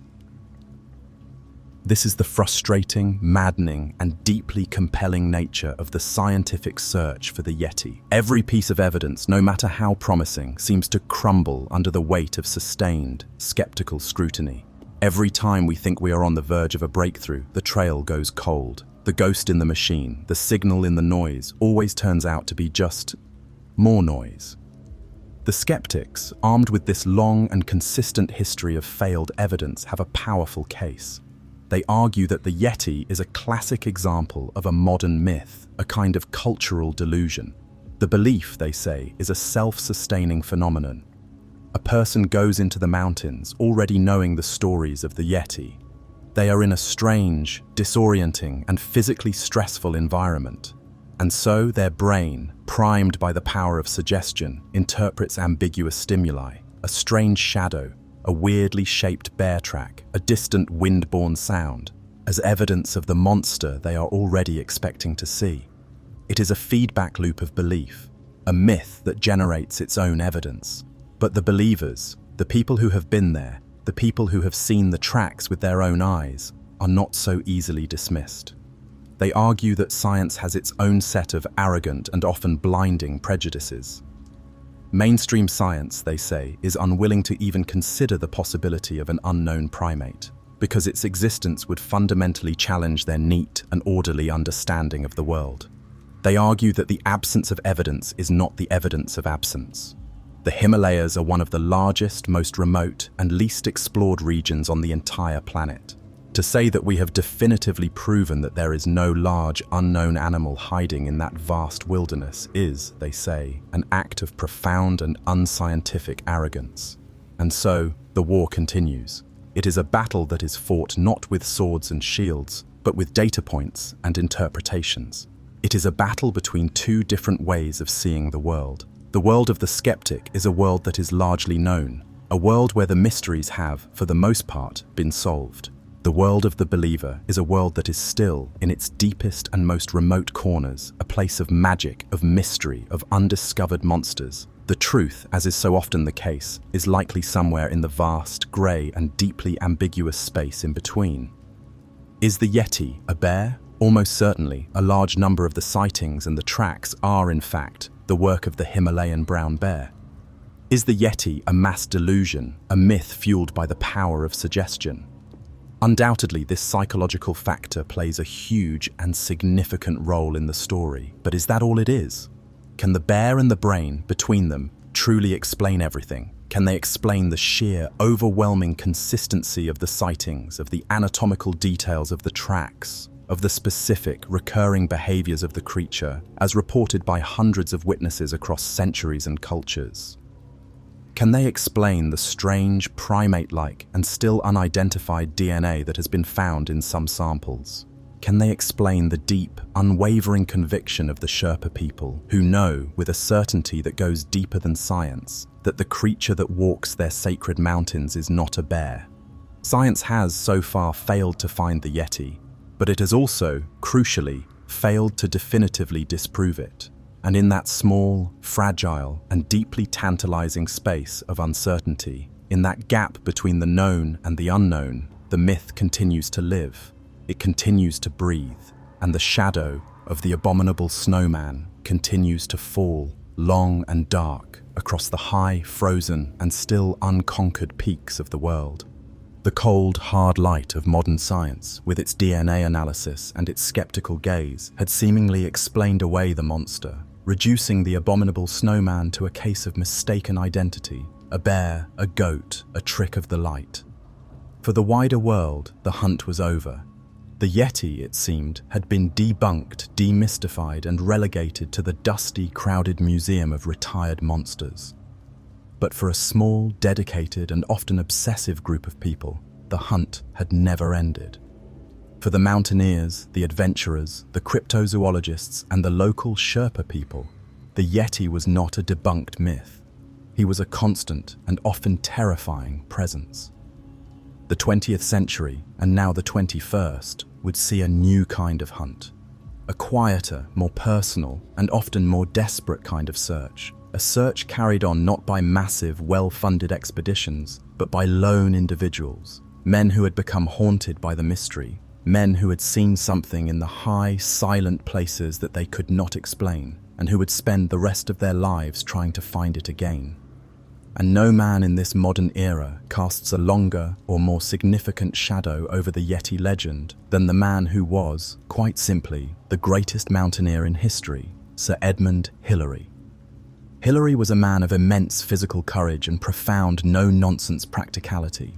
A: This is the frustrating, maddening, and deeply compelling nature of the scientific search for the Yeti. Every piece of evidence, no matter how promising, seems to crumble under the weight of sustained, skeptical scrutiny. Every time we think we are on the verge of a breakthrough, the trail goes cold. The ghost in the machine, the signal in the noise, always turns out to be just more noise. The skeptics, armed with this long and consistent history of failed evidence, have a powerful case. They argue that the Yeti is a classic example of a modern myth, a kind of cultural delusion. The belief, they say, is a self-sustaining phenomenon. A person goes into the mountains already knowing the stories of the Yeti. They are in a strange, disorienting, and physically stressful environment. And so their brain, primed by the power of suggestion, interprets ambiguous stimuli, a strange shadow, a weirdly shaped bear track, a distant wind-borne sound, as evidence of the monster they are already expecting to see. It is a feedback loop of belief, a myth that generates its own evidence. But the believers, the people who have been there, the people who have seen the tracks with their own eyes, are not so easily dismissed. They argue that science has its own set of arrogant and often blinding prejudices. Mainstream science, they say, is unwilling to even consider the possibility of an unknown primate, because its existence would fundamentally challenge their neat and orderly understanding of the world. They argue that the absence of evidence is not the evidence of absence. The Himalayas are one of the largest, most remote, and least explored regions on the entire planet. To say that we have definitively proven that there is no large, unknown animal hiding in that vast wilderness is, they say, an act of profound and unscientific arrogance. And so, the war continues. It is a battle that is fought not with swords and shields, but with data points and interpretations. It is a battle between two different ways of seeing the world. The world of the skeptic is a world that is largely known, a world where the mysteries have, for the most part, been solved. The world of the believer is a world that is still, in its deepest and most remote corners, a place of magic, of mystery, of undiscovered monsters. The truth, as is so often the case, is likely somewhere in the vast, grey and deeply ambiguous space in between. Is the Yeti a bear? Almost certainly, a large number of the sightings and the tracks are, in fact, the work of the Himalayan brown bear. Is the Yeti a mass delusion, a myth fueled by the power of suggestion? Undoubtedly, this psychological factor plays a huge and significant role in the story, but is that all it is? Can the bear and the brain, between them, truly explain everything? Can they explain the sheer, overwhelming consistency of the sightings, of the anatomical details of the tracks, of the specific, recurring behaviors of the creature, as reported by hundreds of witnesses across centuries and cultures? Can they explain the strange, primate-like and still unidentified DNA that has been found in some samples? Can they explain the deep, unwavering conviction of the Sherpa people, who know, with a certainty that goes deeper than science, that the creature that walks their sacred mountains is not a bear? Science has, so far, failed to find the Yeti, but it has also, crucially, failed to definitively disprove it. And in that small, fragile, and deeply tantalizing space of uncertainty, in that gap between the known and the unknown, the myth continues to live. It continues to breathe, and the shadow of the abominable snowman continues to fall, long and dark, across the high, frozen, and still unconquered peaks of the world. The cold, hard light of modern science, with its DNA analysis and its skeptical gaze, had seemingly explained away the monster, reducing the abominable snowman to a case of mistaken identity, a bear, a goat, a trick of the light. For the wider world, the hunt was over. The Yeti, it seemed, had been debunked, demystified, and relegated to the dusty, crowded museum of retired monsters. But for a small, dedicated, and often obsessive group of people, the hunt had never ended. For the mountaineers, the adventurers, the cryptozoologists, and the local Sherpa people, the Yeti was not a debunked myth. He was a constant and often terrifying presence. The 20th century, and now the 21st, would see a new kind of hunt. A quieter, more personal, and often more desperate kind of search. A search carried on not by massive, well-funded expeditions, but by lone individuals. Men who had become haunted by the mystery. Men who had seen something in the high, silent places that they could not explain, and who would spend the rest of their lives trying to find it again. And no man in this modern era casts a longer or more significant shadow over the Yeti legend than the man who was, quite simply, the greatest mountaineer in history, Sir Edmund Hillary. Hillary was a man of immense physical courage and profound no-nonsense practicality.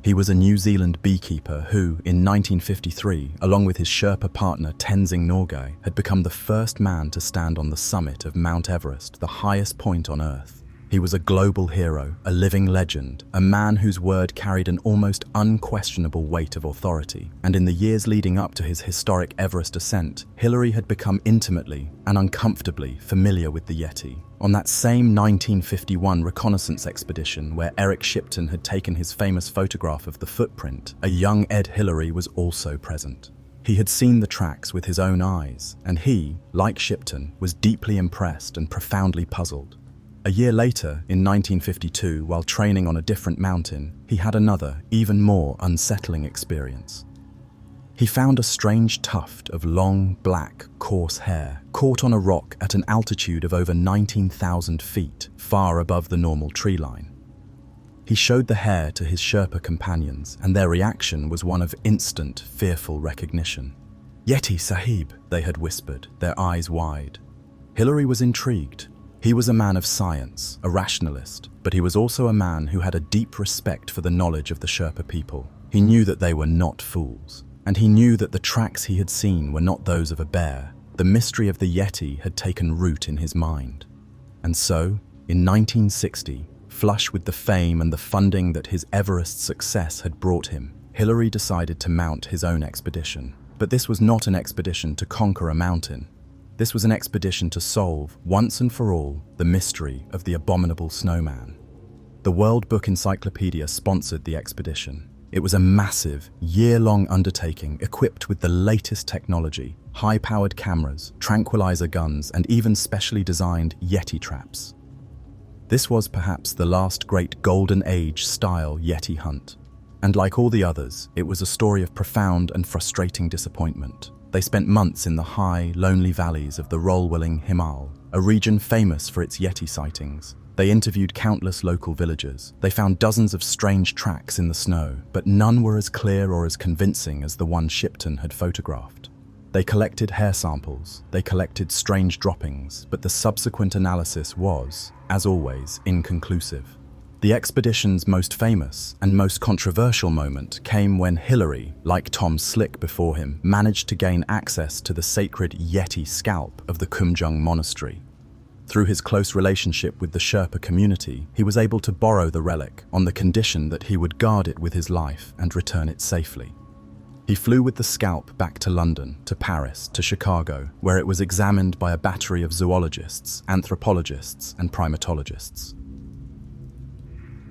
A: He was a New Zealand beekeeper who, in 1953, along with his Sherpa partner Tenzing Norgay, had become the first man to stand on the summit of Mount Everest, the highest point on Earth. He was a global hero, a living legend, a man whose word carried an almost unquestionable weight of authority. And in the years leading up to his historic Everest ascent, Hillary had become intimately and uncomfortably familiar with the Yeti. On that same 1951 reconnaissance expedition where Eric Shipton had taken his famous photograph of the footprint, a young Ed Hillary was also present. He had seen the tracks with his own eyes, and he, like Shipton, was deeply impressed and profoundly puzzled. A year later, in 1952, while training on a different mountain, he had another, even more unsettling experience. He found a strange tuft of long, black, coarse hair caught on a rock at an altitude of over 19,000 feet, far above the normal tree line. He showed the hair to his Sherpa companions, and their reaction was one of instant, fearful recognition. "Yeti, Sahib," they had whispered, their eyes wide. Hillary was intrigued. He was a man of science, a rationalist, but he was also a man who had a deep respect for the knowledge of the Sherpa people. He knew that they were not fools, and he knew that the tracks he had seen were not those of a bear. The mystery of the Yeti had taken root in his mind. And so, in 1960, flush with the fame and the funding that his Everest success had brought him, Hillary decided to mount his own expedition. But this was not an expedition to conquer a mountain. This was an expedition to solve, once and for all, the mystery of the Abominable Snowman. The World Book Encyclopedia sponsored the expedition. It was a massive, year-long undertaking equipped with the latest technology, high-powered cameras, tranquilizer guns, and even specially designed Yeti traps. This was perhaps the last great Golden Age-style Yeti hunt. And like all the others, it was a story of profound and frustrating disappointment. They spent months in the high, lonely valleys of the roll-willing Himal, a region famous for its Yeti sightings. They interviewed countless local villagers. They found dozens of strange tracks in the snow, but none were as clear or as convincing as the one Shipton had photographed. They collected hair samples, they collected strange droppings, but the subsequent analysis was, as always, inconclusive. The The expedition's most famous and most controversial moment came when Hillary, like Tom Slick before him, managed to gain access to the sacred Yeti scalp of the Kumjung monastery. Through his close relationship with the Sherpa community, he was able to borrow the relic on the condition that he would guard it with his life and return it safely. He flew with the scalp back to London, to Paris, to Chicago, where it was examined by a battery of zoologists, anthropologists, and primatologists.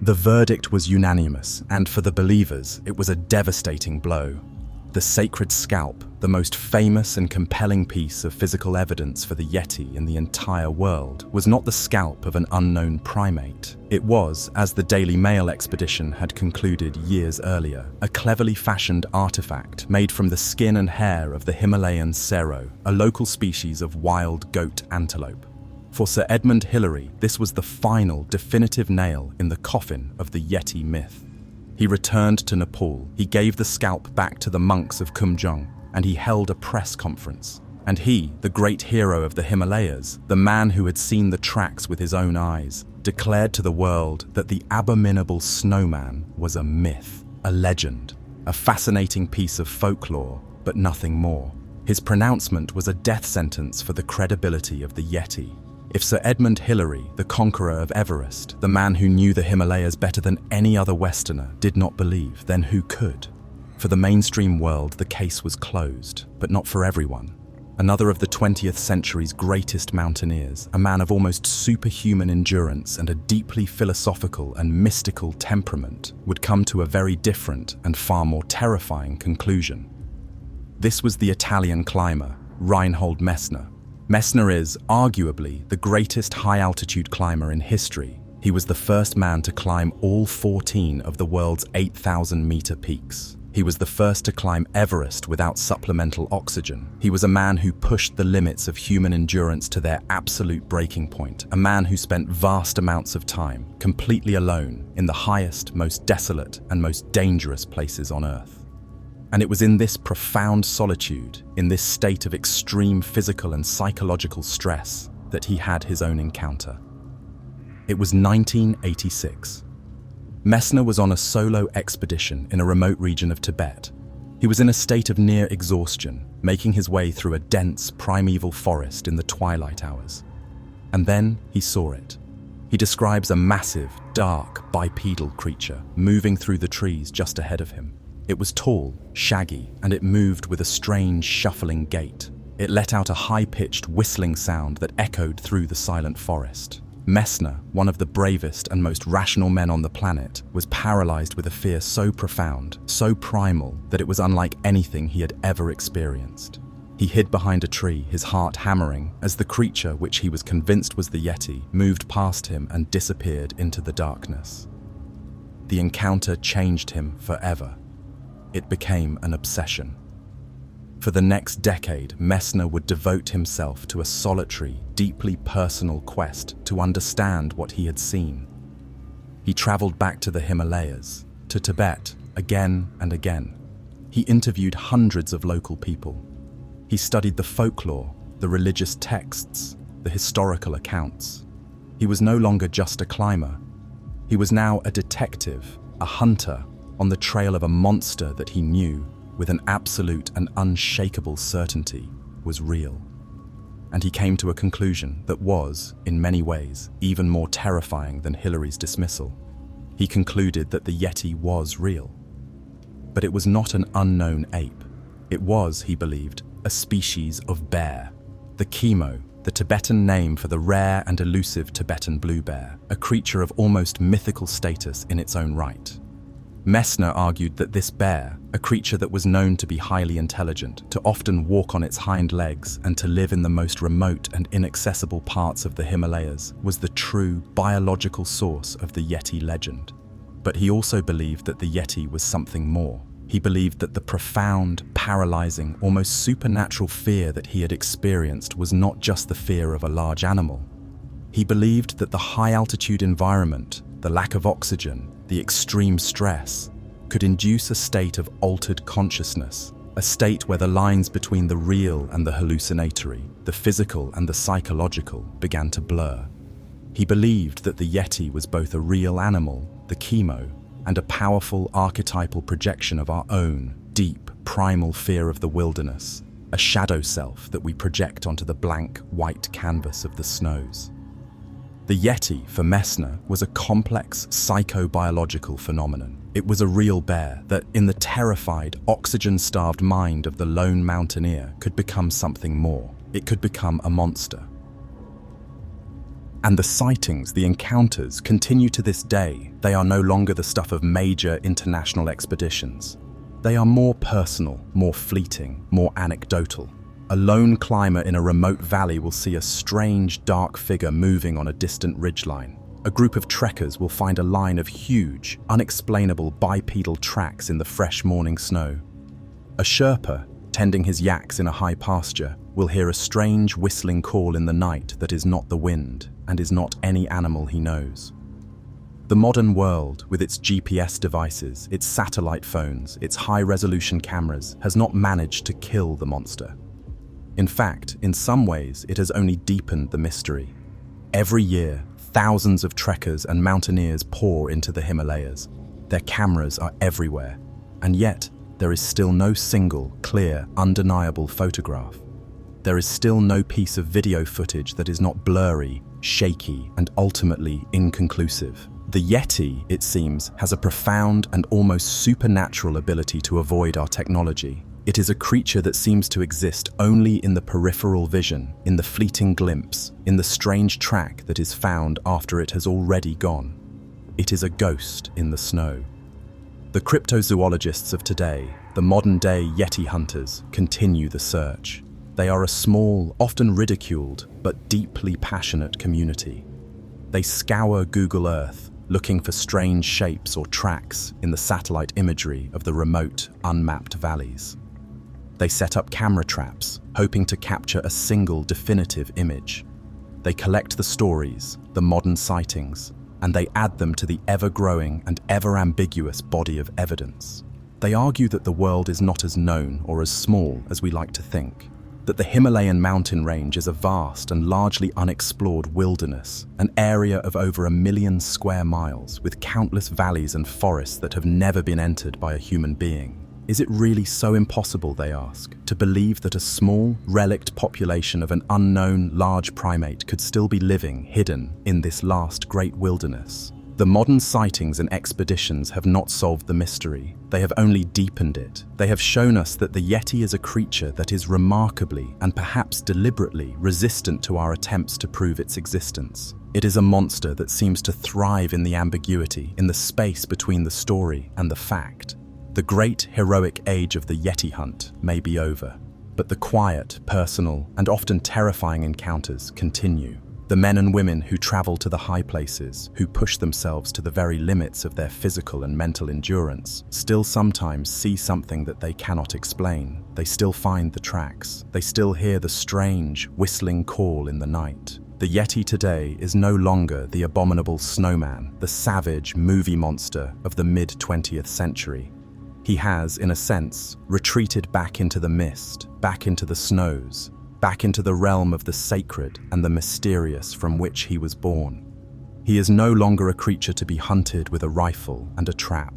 A: The verdict was unanimous, and for the believers, it was a devastating blow. The sacred scalp, the most famous and compelling piece of physical evidence for the Yeti in the entire world, was not the scalp of an unknown primate. It was, as the Daily Mail expedition had concluded years earlier, a cleverly fashioned artifact made from the skin and hair of the Himalayan serow, a local species of wild goat antelope. For Sir Edmund Hillary, this was the final, definitive nail in the coffin of the Yeti myth. He returned to Nepal, he gave the scalp back to the monks of Kumjung, and he held a press conference. And he, the great hero of the Himalayas, the man who had seen the tracks with his own eyes, declared to the world that the Abominable Snowman was a myth, a legend, a fascinating piece of folklore, but nothing more. His pronouncement was a death sentence for the credibility of the Yeti. If Sir Edmund Hillary, the conqueror of Everest, the man who knew the Himalayas better than any other Westerner, did not believe, then who could? For the mainstream world, the case was closed, but not for everyone. Another of the 20th century's greatest mountaineers, a man of almost superhuman endurance and a deeply philosophical and mystical temperament, would come to a very different and far more terrifying conclusion. This was the Italian climber, Reinhold Messner. Messner is, arguably, the greatest high-altitude climber in history. He was the first man to climb all 14 of the world's 8,000-meter peaks. He was the first to climb Everest without supplemental oxygen. He was a man who pushed the limits of human endurance to their absolute breaking point, a man who spent vast amounts of time, completely alone, in the highest, most desolate, and most dangerous places on Earth. And it was in this profound solitude, in this state of extreme physical and psychological stress, that he had his own encounter. It was 1986. Messner was on a solo expedition in a remote region of Tibet. He was in a state of near exhaustion, making his way through a dense, primeval forest in the twilight hours. And then he saw it. He describes a massive, dark, bipedal creature moving through the trees just ahead of him. It was tall, shaggy, and it moved with a strange, shuffling gait. It let out a high-pitched whistling sound that echoed through the silent forest. Messner, one of the bravest and most rational men on the planet, was paralyzed with a fear so profound, so primal, that it was unlike anything he had ever experienced. He hid behind a tree, his heart hammering, as the creature, which he was convinced was the Yeti, moved past him and disappeared into the darkness. The encounter changed him forever. It became an obsession. For the next decade, Messner would devote himself to a solitary, deeply personal quest to understand what he had seen. He traveled back to the Himalayas, to Tibet, again and again. He interviewed hundreds of local people. He studied the folklore, the religious texts, the historical accounts. He was no longer just a climber. He was now a detective, a hunter, on the trail of a monster that he knew, with an absolute and unshakable certainty, was real. And he came to a conclusion that was, in many ways, even more terrifying than Hillary's dismissal. He concluded that the Yeti was real. But it was not an unknown ape. It was, he believed, a species of bear. The chemo, the Tibetan name for the rare and elusive Tibetan blue bear, a creature of almost mythical status in its own right. Messner argued that this bear, a creature that was known to be highly intelligent, to often walk on its hind legs and to live in the most remote and inaccessible parts of the Himalayas, was the true biological source of the Yeti legend. But he also believed that the Yeti was something more. He believed that the profound, paralyzing, almost supernatural fear that he had experienced was not just the fear of a large animal. He believed that the high-altitude environment, the lack of oxygen, the extreme stress, could induce a state of altered consciousness, a state where the lines between the real and the hallucinatory, the physical and the psychological, began to blur. He believed that the Yeti was both a real animal, the chemo, and a powerful archetypal projection of our own deep, primal fear of the wilderness, a shadow self that we project onto the blank, white canvas of the snows. The Yeti, for Messner, was a complex psychobiological phenomenon. It was a real bear that, in the terrified, oxygen-starved mind of the lone mountaineer, could become something more. It could become a monster. And the sightings, the encounters, continue to this day. They are no longer the stuff of major international expeditions. They are more personal, more fleeting, more anecdotal. A lone climber in a remote valley will see a strange, dark figure moving on a distant ridgeline. A group of trekkers will find a line of huge, unexplainable bipedal tracks in the fresh morning snow. A Sherpa, tending his yaks in a high pasture, will hear a strange whistling call in the night that is not the wind and is not any animal he knows. The modern world, with its GPS devices, its satellite phones, its high-resolution cameras, has not managed to kill the monster. In fact, in some ways, it has only deepened the mystery. Every year, thousands of trekkers and mountaineers pour into the Himalayas. Their cameras are everywhere, and yet there is still no single, clear, undeniable photograph. There is still no piece of video footage that is not blurry, shaky, and ultimately inconclusive. The Yeti, it seems, has a profound and almost supernatural ability to avoid our technology. It is a creature that seems to exist only in the peripheral vision, in the fleeting glimpse, in the strange track that is found after it has already gone. It is a ghost in the snow. The cryptozoologists of today, the modern-day Yeti hunters, continue the search. They are a small, often ridiculed, but deeply passionate community. They scour Google Earth, looking for strange shapes or tracks in the satellite imagery of the remote, unmapped valleys. They set up camera traps, hoping to capture a single definitive image. They collect the stories, the modern sightings, and they add them to the ever-growing and ever-ambiguous body of evidence. They argue that the world is not as known or as small as we like to think, that the Himalayan mountain range is a vast and largely unexplored wilderness, an area of over 1 million square miles with countless valleys and forests that have never been entered by a human being. Is it really so impossible, they ask, to believe that a small, relict population of an unknown large primate could still be living hidden in this last great wilderness? The modern sightings and expeditions have not solved the mystery. They have only deepened it. They have shown us that the Yeti is a creature that is remarkably and perhaps deliberately resistant to our attempts to prove its existence. It is a monster that seems to thrive in the ambiguity, in the space between the story and the fact. The great heroic age of the Yeti hunt may be over, but the quiet, personal, and often terrifying encounters continue. The men and women who travel to the high places, who push themselves to the very limits of their physical and mental endurance, still sometimes see something that they cannot explain. They still find the tracks. They still hear the strange, whistling call in the night. The Yeti today is no longer the abominable snowman, the savage movie monster of the mid-20th century. He has, in a sense, retreated back into the mist, back into the snows, back into the realm of the sacred and the mysterious from which he was born. He is no longer a creature to be hunted with a rifle and a trap.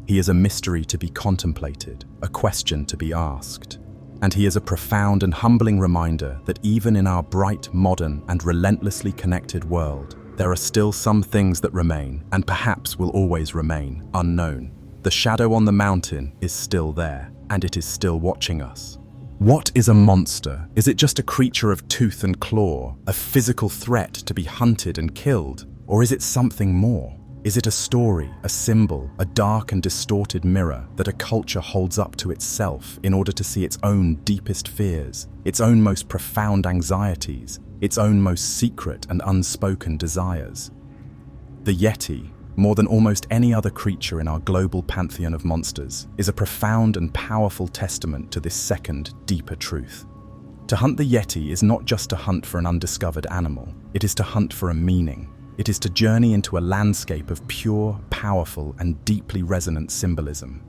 A: He is a mystery to be contemplated, a question to be asked. And he is a profound and humbling reminder that even in our bright, modern, and relentlessly connected world, there are still some things that remain, and perhaps will always remain, unknown. The shadow on the mountain is still there, and it is still watching us. What is a monster? Is it just a creature of tooth and claw, a physical threat to be hunted and killed? Or is it something more? Is it a story, a symbol, a dark and distorted mirror that a culture holds up to itself in order to see its own deepest fears, its own most profound anxieties, its own most secret and unspoken desires? The Yeti, more than almost any other creature in our global pantheon of monsters, is a profound and powerful testament to this second, deeper truth. To hunt the Yeti is not just to hunt for an undiscovered animal, it is to hunt for a meaning. It is to journey into a landscape of pure, powerful, and deeply resonant symbolism.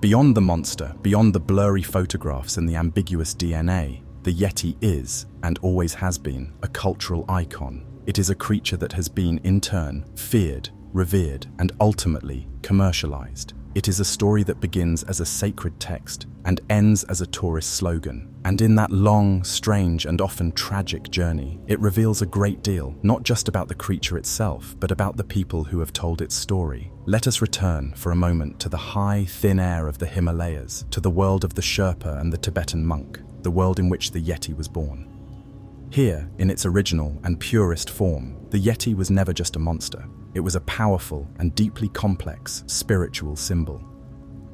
A: Beyond the monster, beyond the blurry photographs and the ambiguous DNA, the Yeti is, and always has been, a cultural icon. It is a creature that has been, in turn, feared, revered, and ultimately commercialized. It is a story that begins as a sacred text and ends as a tourist slogan. And in that long, strange, and often tragic journey, it reveals a great deal, not just about the creature itself, but about the people who have told its story. Let us return for a moment to the high, thin air of the Himalayas, to the world of the Sherpa and the Tibetan monk, the world in which the Yeti was born. Here, in its original and purest form, the Yeti was never just a monster. It was a powerful and deeply complex spiritual symbol.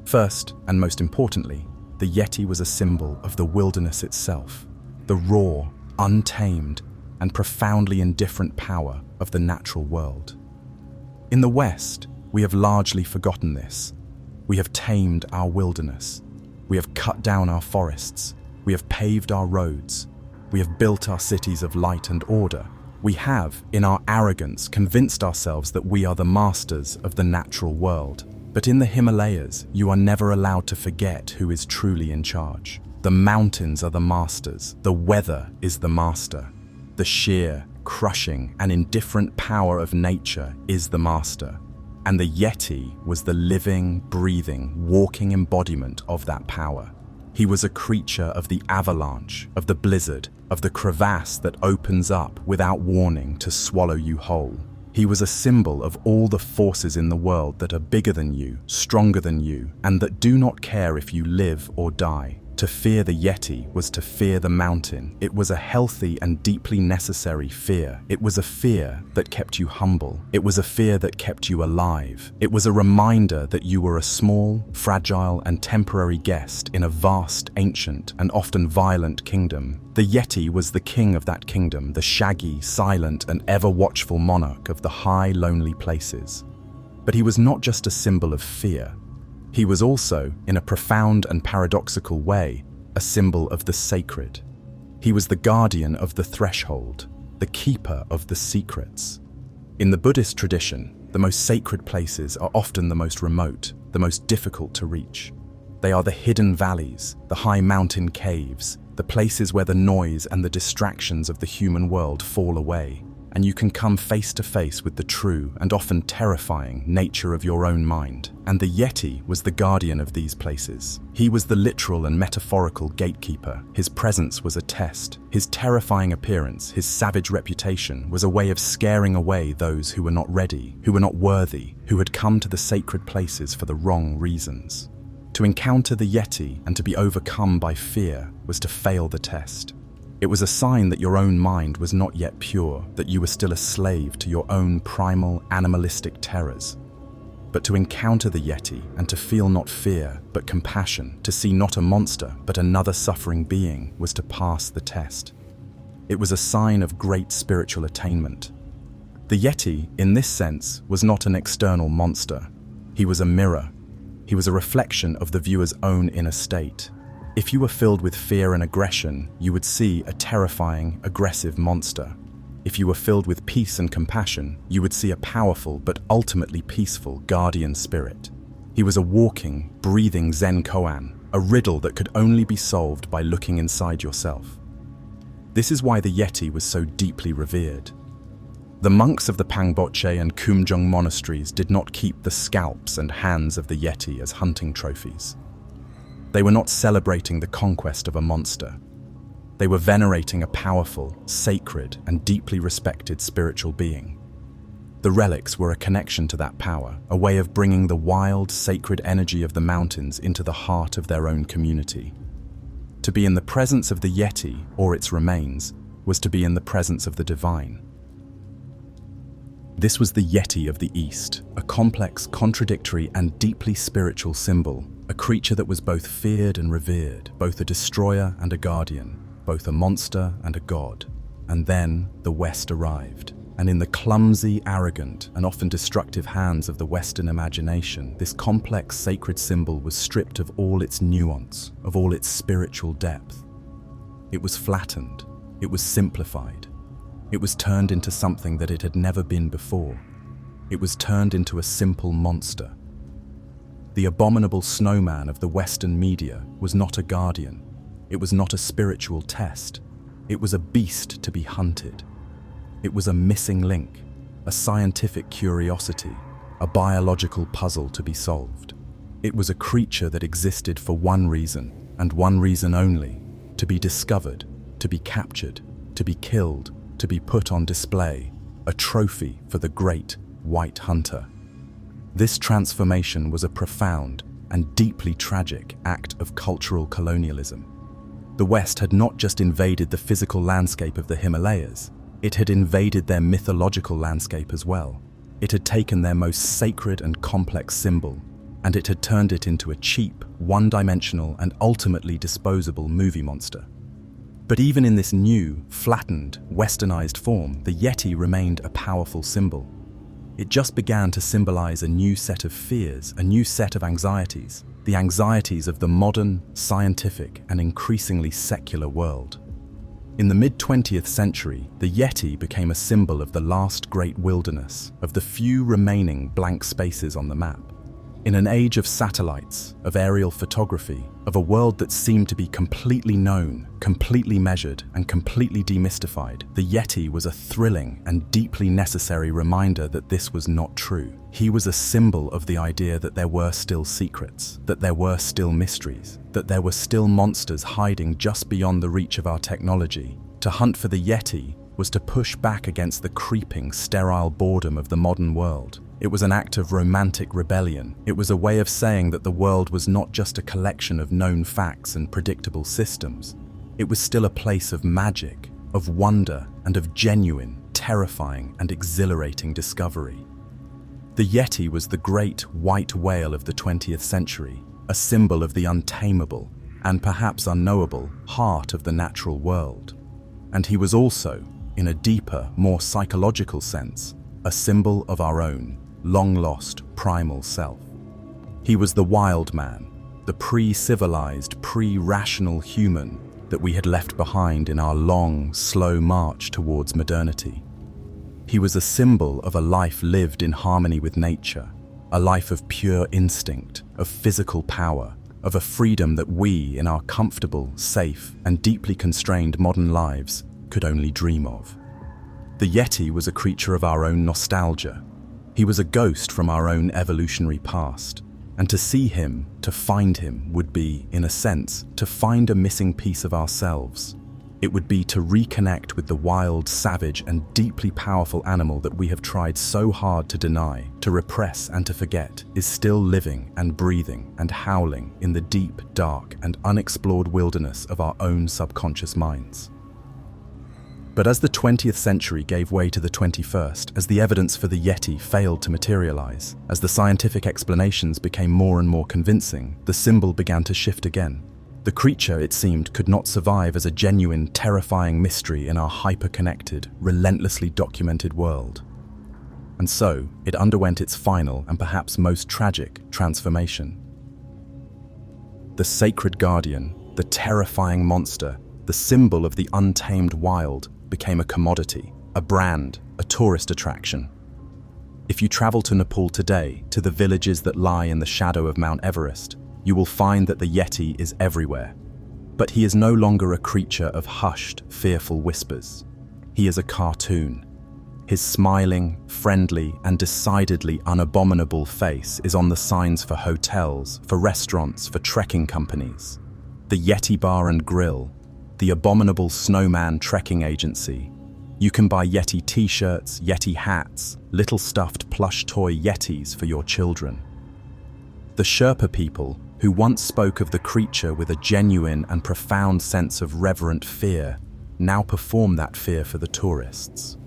A: First, and most importantly, the Yeti was a symbol of the wilderness itself, the raw, untamed, and profoundly indifferent power of the natural world. In the West, we have largely forgotten this. We have tamed our wilderness. We have cut down our forests. We have paved our roads. We have built our cities of light and order. We have, in our arrogance, convinced ourselves that we are the masters of the natural world. But in the Himalayas, you are never allowed to forget who is truly in charge. The mountains are the masters. The weather is the master. The sheer, crushing, and indifferent power of nature is the master. And the Yeti was the living, breathing, walking embodiment of that power. He was a creature of the avalanche, of the blizzard, of the crevasse that opens up without warning to swallow you whole. He was a symbol of all the forces in the world that are bigger than you, stronger than you, and that do not care if you live or die. To fear the Yeti was to fear the mountain. It was a healthy and deeply necessary fear. It was a fear that kept you humble. It was a fear that kept you alive. It was a reminder that you were a small, fragile, and temporary guest in a vast, ancient, and often violent kingdom. The Yeti was the king of that kingdom, the shaggy, silent, and ever-watchful monarch of the high, lonely places. But he was not just a symbol of fear. He was also, in a profound and paradoxical way, a symbol of the sacred. He was the guardian of the threshold, the keeper of the secrets. In the Buddhist tradition, the most sacred places are often the most remote, the most difficult to reach. They are the hidden valleys, the high mountain caves, the places where the noise and the distractions of the human world fall away, and you can come face to face with the true and often terrifying nature of your own mind. And the Yeti was the guardian of these places. He was the literal and metaphorical gatekeeper. His presence was a test. His terrifying appearance, his savage reputation, was a way of scaring away those who were not ready, who were not worthy, who had come to the sacred places for the wrong reasons. To encounter the Yeti and to be overcome by fear was to fail the test. It was a sign that your own mind was not yet pure, that you were still a slave to your own primal, animalistic terrors. But to encounter the Yeti and to feel not fear, but compassion, to see not a monster, but another suffering being, was to pass the test. It was a sign of great spiritual attainment. The Yeti, in this sense, was not an external monster. He was a mirror. He was a reflection of the viewer's own inner state. If you were filled with fear and aggression, you would see a terrifying, aggressive monster. If you were filled with peace and compassion, you would see a powerful but ultimately peaceful guardian spirit. He was a walking, breathing Zen koan, a riddle that could only be solved by looking inside yourself. This is why the Yeti was so deeply revered. The monks of the Pangboche and Kumjung monasteries did not keep the scalps and hands of the Yeti as hunting trophies. They were not celebrating the conquest of a monster. They were venerating a powerful, sacred, and deeply respected spiritual being. The relics were a connection to that power, a way of bringing the wild, sacred energy of the mountains into the heart of their own community. To be in the presence of the Yeti, or its remains, was to be in the presence of the divine. This was the Yeti of the East, a complex, contradictory, and deeply spiritual symbol, a creature that was both feared and revered, both a destroyer and a guardian, both a monster and a god. And then the West arrived, and in the clumsy, arrogant, and often destructive hands of the Western imagination, this complex sacred symbol was stripped of all its nuance, of all its spiritual depth. It was flattened, it was simplified, it was turned into something that it had never been before. It was turned into a simple monster. The Abominable Snowman of the Western media was not a guardian. It was not a spiritual test. It was a beast to be hunted. It was a missing link, a scientific curiosity, a biological puzzle to be solved. It was a creature that existed for one reason, and one reason only: to be discovered, to be captured, to be killed, to be put on display, a trophy for the great white hunter. This transformation was a profound and deeply tragic act of cultural colonialism. The West had not just invaded the physical landscape of the Himalayas, it had invaded their mythological landscape as well. It had taken their most sacred and complex symbol, and it had turned it into a cheap, one-dimensional, and ultimately disposable movie monster. But even in this new, flattened, westernized form, the Yeti remained a powerful symbol. It just began to symbolize a new set of fears, a new set of anxieties, the anxieties of the modern, scientific, and increasingly secular world. In the mid-20th century, the Yeti became a symbol of the last great wilderness, of the few remaining blank spaces on the map. In an age of satellites, of aerial photography, of a world that seemed to be completely known, completely measured, and completely demystified, the Yeti was a thrilling and deeply necessary reminder that this was not true. He was a symbol of the idea that there were still secrets, that there were still mysteries, that there were still monsters hiding just beyond the reach of our technology. To hunt for the Yeti was to push back against the creeping, sterile boredom of the modern world. It was an act of romantic rebellion. It was a way of saying that the world was not just a collection of known facts and predictable systems. It was still a place of magic, of wonder, and of genuine, terrifying, and exhilarating discovery. The Yeti was the great white whale of the 20th century, a symbol of the untamable, and perhaps unknowable, heart of the natural world. And he was also, in a deeper, more psychological sense, a symbol of our own, long-lost primal self. He was the wild man, the pre-civilized, pre-rational human that we had left behind in our long, slow march towards modernity. He was a symbol of a life lived in harmony with nature, a life of pure instinct, of physical power, of a freedom that we, in our comfortable, safe, and deeply constrained modern lives, could only dream of. The Yeti was a creature of our own nostalgia. He was a ghost from our own evolutionary past. And to see him, to find him, would be, in a sense, to find a missing piece of ourselves. It would be to reconnect with the wild, savage, and deeply powerful animal that we have tried so hard to deny, to repress, and to forget, is still living and breathing and howling in the deep, dark, and unexplored wilderness of our own subconscious minds. But as the 20th century gave way to the 21st, as the evidence for the Yeti failed to materialize, as the scientific explanations became more and more convincing, the symbol began to shift again. The creature, it seemed, could not survive as a genuine, terrifying mystery in our hyper-connected, relentlessly documented world. And so, it underwent its final and perhaps most tragic transformation. The sacred guardian, the terrifying monster, the symbol of the untamed wild, became a commodity, a brand, a tourist attraction. If you travel to Nepal today, to the villages that lie in the shadow of Mount Everest, you will find that the Yeti is everywhere. But he is no longer a creature of hushed, fearful whispers. He is a cartoon. His smiling, friendly, and decidedly unabominable face is on the signs for hotels, for restaurants, for trekking companies. The Yeti Bar and Grill, the Abominable Snowman trekking agency. You can buy Yeti t-shirts, Yeti hats, little stuffed plush toy Yetis for your children. The Sherpa people, who once spoke of the creature with a genuine and profound sense of reverent fear, now perform that fear for the tourists.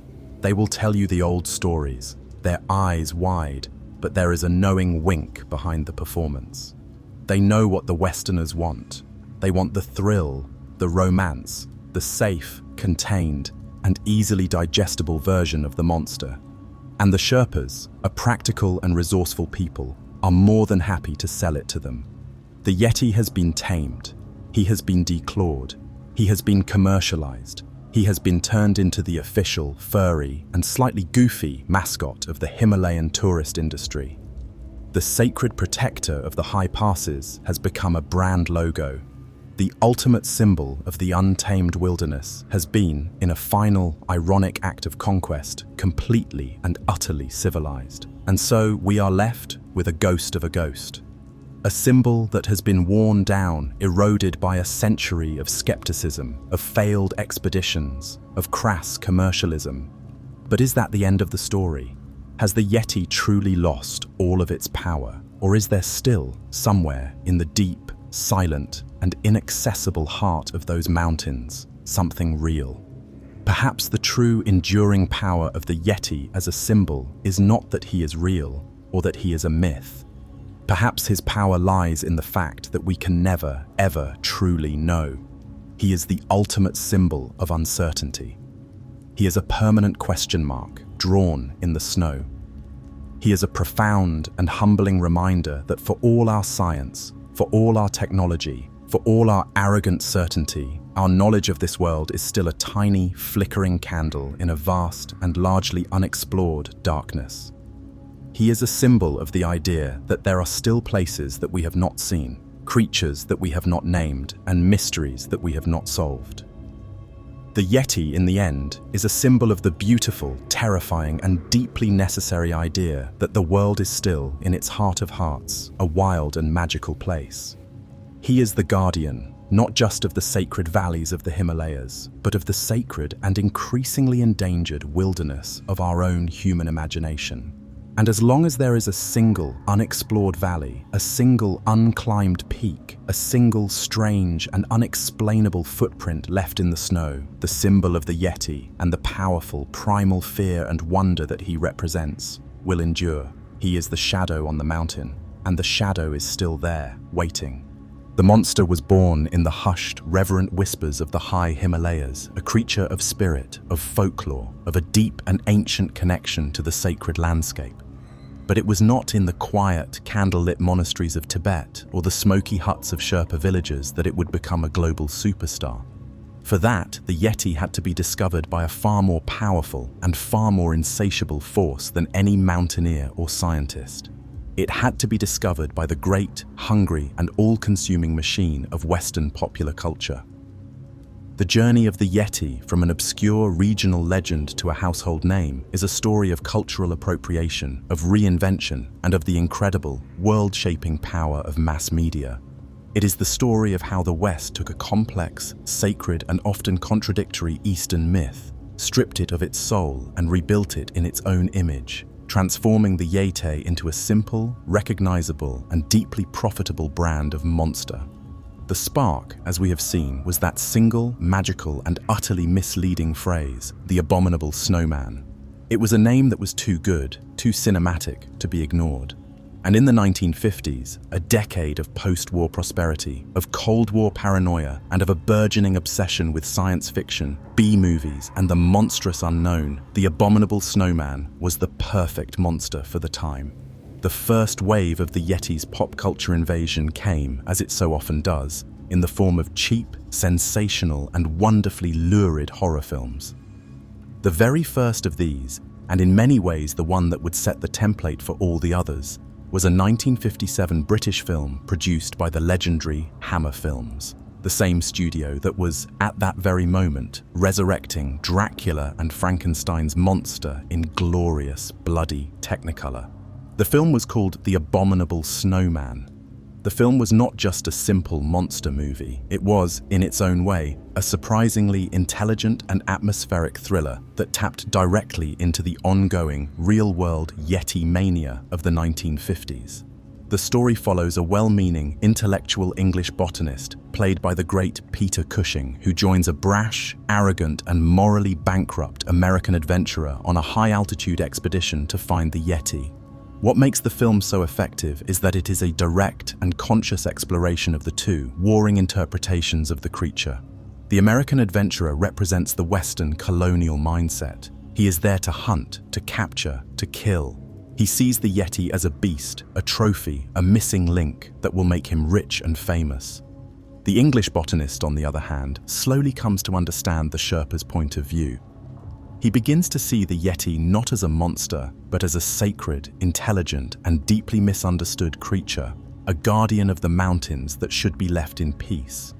A: They will tell you the old stories, their eyes wide, but there is a knowing wink behind the performance. They know what the Westerners want. They want the thrill, the romance, the safe, contained, and easily digestible version of the monster. And the Sherpas, a practical and resourceful people, are more than happy to sell it to them. The Yeti has been tamed. He has been declawed. He has been commercialized. He has been turned into the official, furry, and slightly goofy mascot of the Himalayan tourist industry. The sacred protector of the high passes has become a brand logo. the ultimate symbol of the untamed wilderness, has been, in a final, ironic act of conquest, completely and utterly civilized. And so we are left with a ghost of a ghost. A symbol that has been worn down, eroded by a century of skepticism, of failed expeditions, of crass commercialism. But is that the end of the story? Has the Yeti truly lost all of its power? Or is there still, somewhere in the deep, silent, and inaccessible heart of those mountains, something real? Perhaps the true enduring power of the Yeti as a symbol is not that he is real or that he is a myth. Perhaps his power lies in the fact that we can never, ever truly know. He is the ultimate symbol of uncertainty. He is a permanent question mark drawn in the snow. He is a profound and humbling reminder that for all our science, for all our technology, for all our arrogant certainty, our knowledge of this world is still a tiny, flickering candle in a vast and largely unexplored darkness. He is a symbol of the idea that there are still places that we have not seen, creatures that we have not named, and mysteries that we have not solved. The Yeti, in the end, is a symbol of the beautiful, terrifying, and deeply necessary idea that the world is still, in its heart of hearts, a wild and magical place. He is the guardian, not just of the sacred valleys of the Himalayas, but of the sacred and increasingly endangered wilderness of our own human imagination. And as long as there is a single unexplored valley, a single unclimbed peak, a single strange and unexplainable footprint left in the snow, the symbol of the Yeti and the powerful primal fear and wonder that he represents will endure. He is the shadow on the mountain, and the shadow is still there, waiting. The monster was born in the hushed, reverent whispers of the high Himalayas, a creature of spirit, of folklore, of a deep and ancient connection to the sacred landscape. But it was not in the quiet, candlelit monasteries of Tibet or the smoky huts of Sherpa villages that it would become a global superstar. For that, the Yeti had to be discovered by a far more powerful and far more insatiable force than any mountaineer or scientist. It had to be discovered by the great, hungry, and all-consuming machine of Western popular culture. The journey of the Yeti from an obscure regional legend to a household name is a story of cultural appropriation, of reinvention, and of the incredible, world-shaping power of mass media. It is the story of how the West took a complex, sacred, and often contradictory Eastern myth, stripped it of its soul, and rebuilt it in its own image, transforming the Yeh-Teh into a simple, recognizable, and deeply profitable brand of monster. The spark, as we have seen, was that single, magical, and utterly misleading phrase, the Abominable Snowman. It was a name that was too good, too cinematic, to be ignored. And in the 1950s, a decade of post-war prosperity, of Cold War paranoia, and of a burgeoning obsession with science fiction, B-movies, and the monstrous unknown, the Abominable Snowman was the perfect monster for the time. The first wave of the Yeti's pop culture invasion came, as it so often does, in the form of cheap, sensational, and wonderfully lurid horror films. The very first of these, and in many ways the one that would set the template for all the others, was a 1957 British film produced by the legendary Hammer Films, the same studio that was, at that very moment, resurrecting Dracula and Frankenstein's monster in glorious, bloody Technicolor. The film was called The Abominable Snowman. The film was not just a simple monster movie. It was, in its own way, a surprisingly intelligent and atmospheric thriller that tapped directly into the ongoing, real-world Yeti mania of the 1950s. The story follows a well-meaning, intellectual English botanist, played by the great Peter Cushing, who joins a brash, arrogant, and morally bankrupt American adventurer on a high-altitude expedition to find the Yeti. What makes the film so effective is that it is a direct and conscious exploration of the two warring interpretations of the creature. The American adventurer represents the Western colonial mindset. He is there to hunt, to capture, to kill. He sees the Yeti as a beast, a trophy, a missing link that will make him rich and famous. The English botanist, on the other hand, slowly comes to understand the Sherpa's point of view. He begins to see the Yeti not as a monster, but as a sacred, intelligent, and deeply misunderstood creature, a guardian of the mountains that should be left in peace.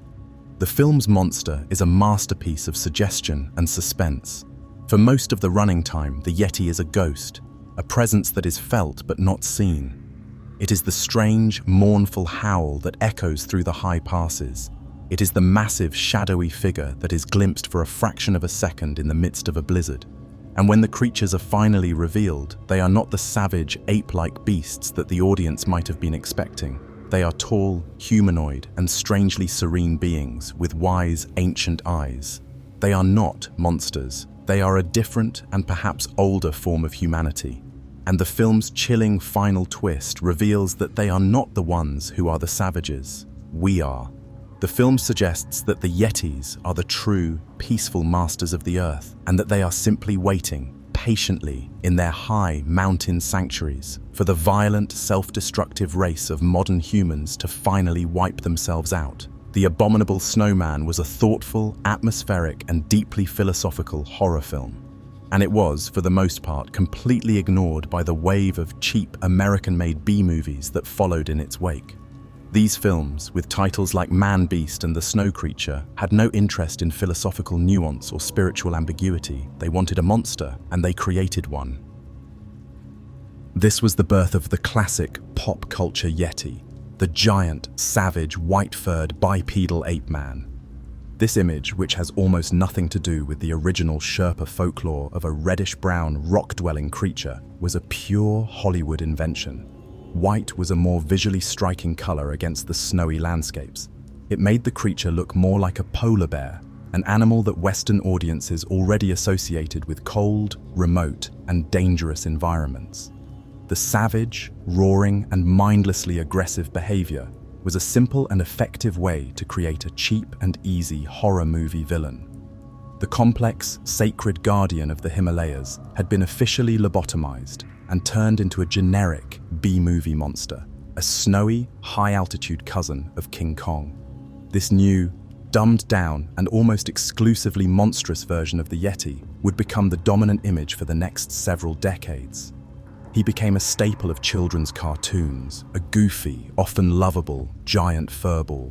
A: The film's monster is a masterpiece of suggestion and suspense. For most of the running time, the Yeti is a ghost, a presence that is felt but not seen. It is the strange, mournful howl that echoes through the high passes. It is the massive, shadowy figure that is glimpsed for a fraction of a second in the midst of a blizzard. And when the creatures are finally revealed, they are not the savage, ape-like beasts that the audience might have been expecting. They are tall, humanoid, and strangely serene beings with wise, ancient eyes. They are not monsters. They are a different and perhaps older form of humanity. And the film's chilling final twist reveals that they are not the ones who are the savages. We are. The film suggests that the Yetis are the true, peaceful masters of the earth, and that they are simply waiting, patiently, in their high mountain sanctuaries, for the violent, self-destructive race of modern humans to finally wipe themselves out. The Abominable Snowman was a thoughtful, atmospheric, and deeply philosophical horror film. And it was, for the most part, completely ignored by the wave of cheap American-made B-movies that followed in its wake. These films, with titles like Man-Beast and The Snow Creature, had no interest in philosophical nuance or spiritual ambiguity. They wanted a monster, and they created one. This was the birth of the classic pop culture Yeti, the giant, savage, white-furred, bipedal ape man. This image, which has almost nothing to do with the original Sherpa folklore of a reddish-brown, rock-dwelling creature, was a pure Hollywood invention. White was a more visually striking color against the snowy landscapes. It made the creature look more like a polar bear, an animal that Western audiences already associated with cold, remote, and dangerous environments. The savage, roaring, and mindlessly aggressive behavior was a simple and effective way to create a cheap and easy horror movie villain. The complex, sacred guardian of the Himalayas had been officially lobotomized and turned into a generic B-movie monster, a snowy, high-altitude cousin of King Kong. This new, dumbed-down, and almost exclusively monstrous version of the Yeti would become the dominant image for the next several decades. He became a staple of children's cartoons, a goofy, often lovable, giant furball.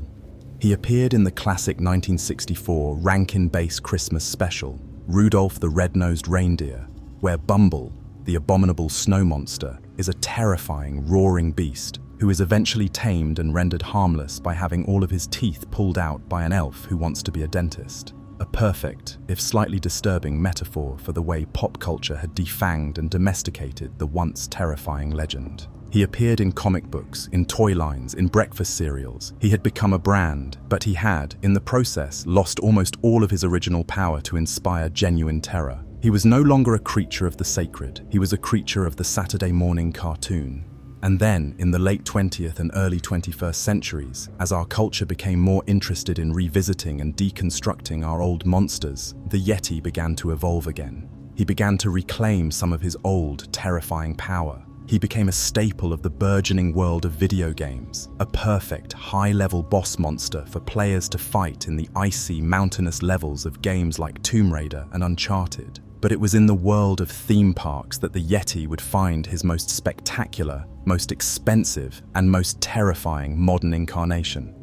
A: He appeared in the classic 1964 Rankin-Bass Christmas special, Rudolph the Red-Nosed Reindeer, where Bumble, the abominable snow monster, is a terrifying, roaring beast who is eventually tamed and rendered harmless by having all of his teeth pulled out by an elf who wants to be a dentist. A perfect, if slightly disturbing, metaphor for the way pop culture had defanged and domesticated the once terrifying legend. He appeared in comic books, in toy lines, in breakfast cereals. He had become a brand, but he had, in the process, lost almost all of his original power to inspire genuine terror. He was no longer a creature of the sacred. He was a creature of the Saturday morning cartoon. And then, in the late 20th and early 21st centuries, as our culture became more interested in revisiting and deconstructing our old monsters, the Yeti began to evolve again. He began to reclaim some of his old, terrifying power. He became a staple of the burgeoning world of video games, a perfect, high-level boss monster for players to fight in the icy, mountainous levels of games like Tomb Raider and Uncharted. But it was in the world of theme parks that the Yeti would find his most spectacular, most expensive, and most terrifying modern incarnation.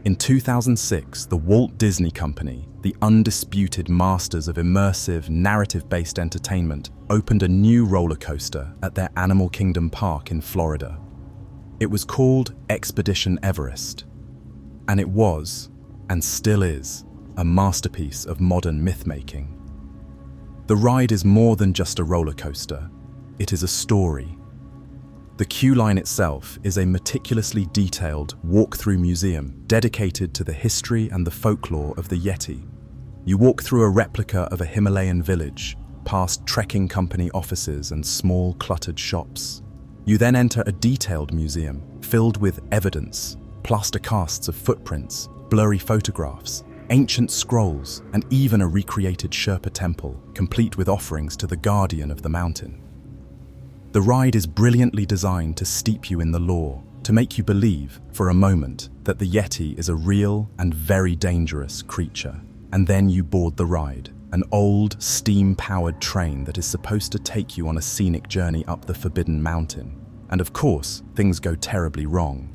A: In 2006, the Walt Disney Company, the undisputed masters of immersive, narrative-based entertainment, opened a new roller coaster at their Animal Kingdom park in Florida. It was called Expedition Everest, and it was, and still is, a masterpiece of modern myth-making. The ride is more than just a roller coaster. It is a story. The queue line itself is a meticulously detailed walk-through museum dedicated to the history and the folklore of the Yeti. You walk through a replica of a Himalayan village, past trekking company offices and small cluttered shops. You then enter a detailed museum filled with evidence, plaster casts of footprints, blurry photographs, ancient scrolls, and even a recreated Sherpa temple, complete with offerings to the guardian of the mountain. The ride is brilliantly designed to steep you in the lore, to make you believe, for a moment, that the Yeti is a real and very dangerous creature. And then you board the ride, an old, steam-powered train that is supposed to take you on a scenic journey up the Forbidden Mountain. And of course, things go terribly wrong.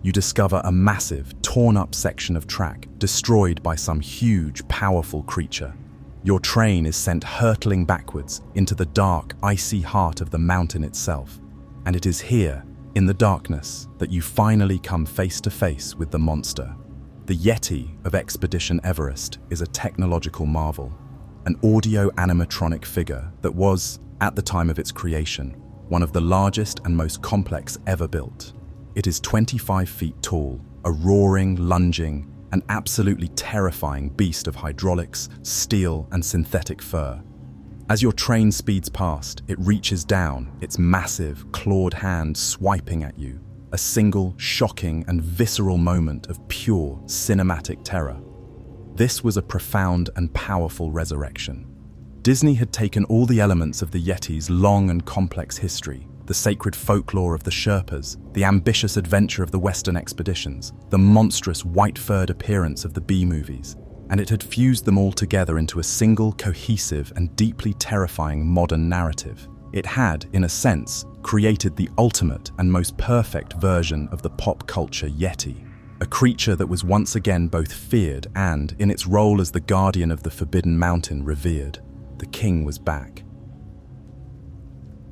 A: you discover a massive, torn-up section of track destroyed by some huge, powerful creature. Your train is sent hurtling backwards into the dark, icy heart of the mountain itself. And it is here, in the darkness, that you finally come face to face with the monster. The Yeti of Expedition Everest is a technological marvel, an audio-animatronic figure that was, at the time of its creation, one of the largest and most complex ever built. It is 25 feet tall, a roaring, lunging, and absolutely terrifying beast of hydraulics, steel, and synthetic fur. As your train speeds past, it reaches down, its massive, clawed hand swiping at you, a single, shocking, and visceral moment of pure, cinematic terror. This was a profound and powerful resurrection. Disney had taken all the elements of the Yeti's long and complex history, the sacred folklore of the Sherpas, the ambitious adventure of the Western expeditions, the monstrous white-furred appearance of the B-movies, and it had fused them all together into a single, cohesive, and deeply terrifying modern narrative. It had, in a sense, created the ultimate and most perfect version of the pop culture Yeti, a creature that was once again both feared and, in its role as the guardian of the Forbidden Mountain, revered. The king was back.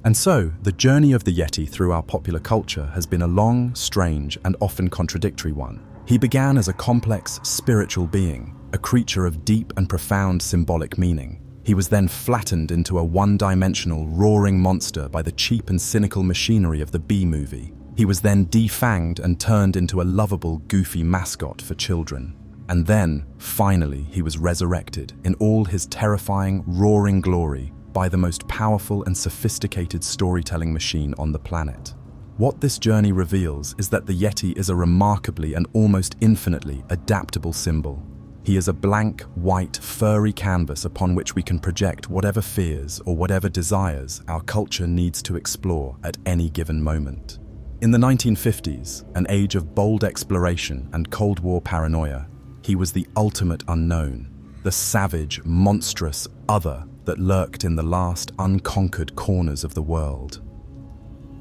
A: And so, the journey of the Yeti through our popular culture has been a long, strange, and often contradictory one. He began as a complex, spiritual being, a creature of deep and profound symbolic meaning. He was then flattened into a one-dimensional, roaring monster by the cheap and cynical machinery of the B-movie. He was then defanged and turned into a lovable, goofy mascot for children. And then, finally, he was resurrected in all his terrifying, roaring glory by the most powerful and sophisticated storytelling machine on the planet. What this journey reveals is that the Yeti is a remarkably and almost infinitely adaptable symbol. He is a blank, white, furry canvas upon which we can project whatever fears or whatever desires our culture needs to explore at any given moment. In the 1950s, an age of bold exploration and Cold War paranoia, he was the ultimate unknown, the savage, monstrous other that lurked in the last unconquered corners of the world.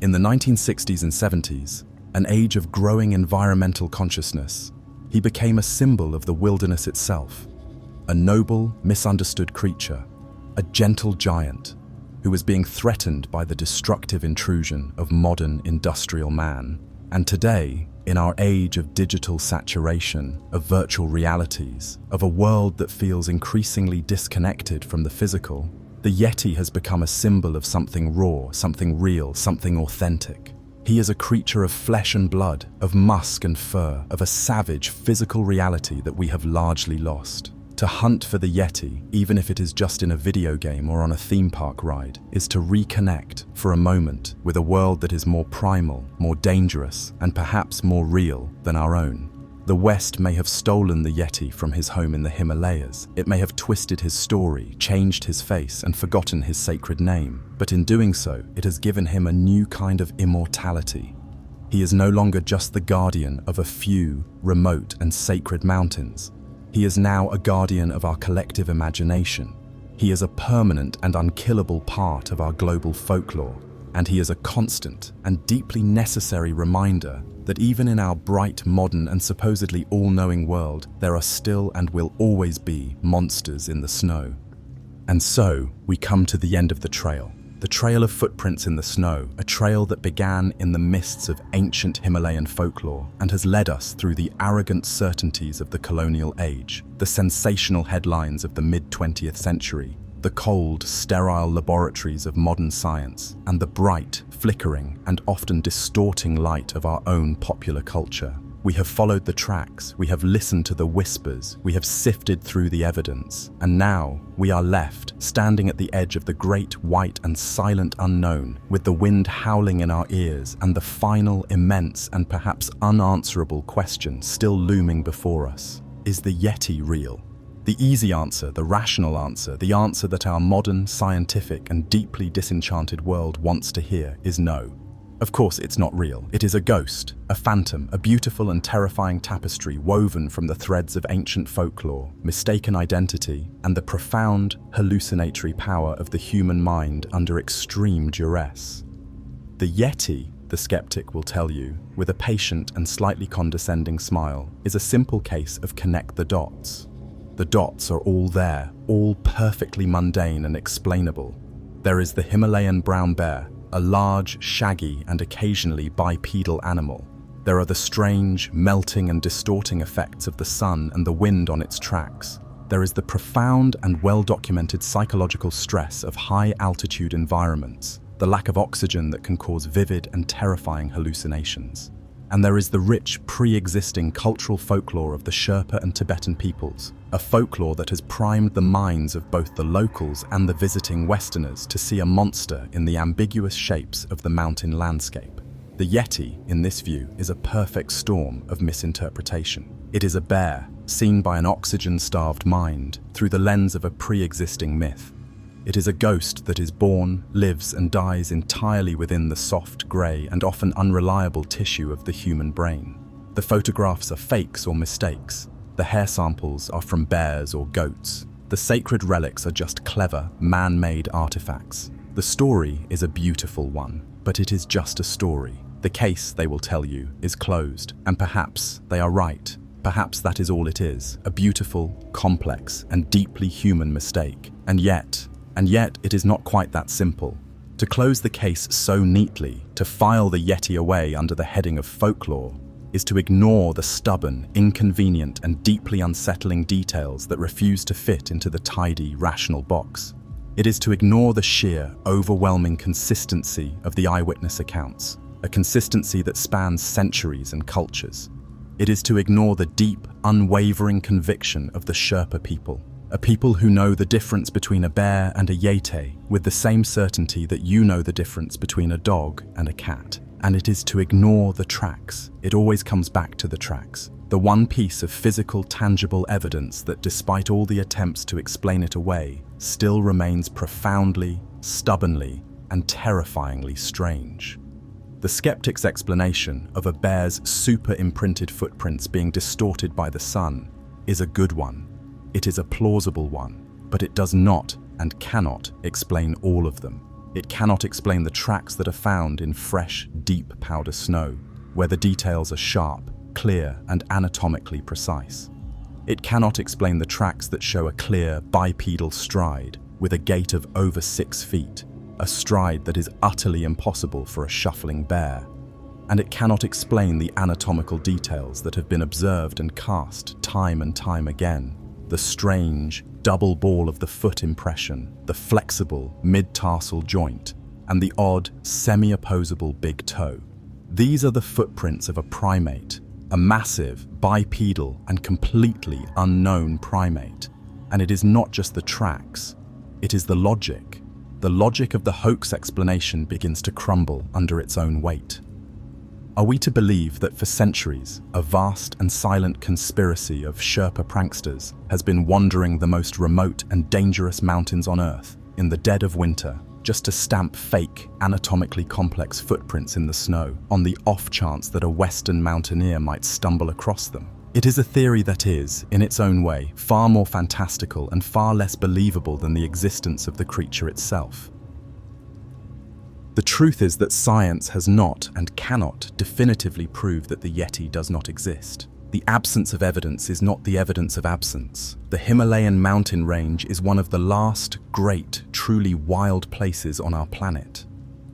A: In the 1960s and 70s, an age of growing environmental consciousness, he became a symbol of the wilderness itself, a noble, misunderstood creature, a gentle giant who was being threatened by the destructive intrusion of modern industrial man. And today, in our age of digital saturation, of virtual realities, of a world that feels increasingly disconnected from the physical, the Yeti has become a symbol of something raw, something real, something authentic. He is a creature of flesh and blood, of musk and fur, of a savage physical reality that we have largely lost. To hunt for the Yeti, even if it is just in a video game or on a theme park ride, is to reconnect, for a moment, with a world that is more primal, more dangerous, and perhaps more real than our own. The West may have stolen the Yeti from his home in the Himalayas. It may have twisted his story, changed his face, and forgotten his sacred name. But in doing so, it has given him a new kind of immortality. He is no longer just the guardian of a few remote and sacred mountains. He is now a guardian of our collective imagination. He is a permanent and unkillable part of our global folklore, and he is a constant and deeply necessary reminder that even in our bright, modern, and supposedly all-knowing world, there are still and will always be monsters in the snow. And so, we come to the end of the trail of footprints in the snow, a trail that began in the mists of ancient Himalayan folklore and has led us through the arrogant certainties of the colonial age, the sensational headlines of the mid-20th century, the cold, sterile laboratories of modern science, and the bright, flickering, and often distorting light of our own popular culture. We have followed the tracks, we have listened to the whispers, we have sifted through the evidence, and now we are left, standing at the edge of the great, white, and silent unknown, with the wind howling in our ears and the final, immense, and perhaps unanswerable question still looming before us. Is the Yeti real? The easy answer, the rational answer, the answer that our modern, scientific, and deeply disenchanted world wants to hear is no. Of course, it's not real. It is a ghost, a phantom, a beautiful and terrifying tapestry woven from the threads of ancient folklore, mistaken identity, and the profound, hallucinatory power of the human mind under extreme duress. The Yeti the skeptic will tell you, with a patient and slightly condescending smile, is a simple case of connect the dots. The dots are all there, all perfectly mundane and explainable. There is the Himalayan brown bear, a large, shaggy, and occasionally bipedal animal. There are the strange, melting and distorting effects of the sun and the wind on its tracks. There is the profound and well-documented psychological stress of high-altitude environments, the lack of oxygen that can cause vivid and terrifying hallucinations. And there is the rich, pre-existing cultural folklore of the Sherpa and Tibetan peoples, a folklore that has primed the minds of both the locals and the visiting Westerners to see a monster in the ambiguous shapes of the mountain landscape. The Yeti, in this view, is a perfect storm of misinterpretation. It is a bear, seen by an oxygen-starved mind through the lens of a pre-existing myth. It is a ghost that is born, lives and dies entirely within the soft, grey and often unreliable tissue of the human brain. The photographs are fakes or mistakes. The hair samples are from bears or goats. The sacred relics are just clever, man-made artifacts. The story is a beautiful one, but it is just a story. The case, they will tell you, is closed, and perhaps they are right. Perhaps that is all it is, a beautiful, complex, and deeply human mistake. And yet it is not quite that simple. To close the case so neatly, to file the Yeti away under the heading of folklore, is to ignore the stubborn, inconvenient, and deeply unsettling details that refuse to fit into the tidy, rational box. It is to ignore the sheer, overwhelming consistency of the eyewitness accounts, a consistency that spans centuries and cultures. It is to ignore the deep, unwavering conviction of the Sherpa people, a people who know the difference between a bear and a Yeh-Teh with the same certainty that you know the difference between a dog and a cat. And it is to ignore the tracks. It always comes back to the tracks. The one piece of physical, tangible evidence that, despite all the attempts to explain it away, still remains profoundly, stubbornly, and terrifyingly strange. The skeptic's explanation of a bear's super-imprinted footprints being distorted by the sun is a good one. It is a plausible one, but it does not and cannot explain all of them. It cannot explain the tracks that are found in fresh, deep powder snow, where the details are sharp, clear, and anatomically precise. It cannot explain the tracks that show a clear, bipedal stride with a gait of over 6 feet, a stride that is utterly impossible for a shuffling bear. And it cannot explain the anatomical details that have been observed and cast time and time again. The strange, double ball of the foot impression, the flexible mid-tarsal joint, and the odd, semi-opposable big toe. These are the footprints of a primate, a massive, bipedal, and completely unknown primate. And it is not just the tracks, it is the logic. The logic of the hoax explanation begins to crumble under its own weight. Are we to believe that for centuries, a vast and silent conspiracy of Sherpa pranksters has been wandering the most remote and dangerous mountains on Earth in the dead of winter, just to stamp fake, anatomically complex footprints in the snow on the off chance that a Western mountaineer might stumble across them? It is a theory that is, in its own way, far more fantastical and far less believable than the existence of the creature itself. The truth is that science has not and cannot definitively prove that the Yeti does not exist. The absence of evidence is not the evidence of absence. The Himalayan mountain range is one of the last great, truly wild places on our planet.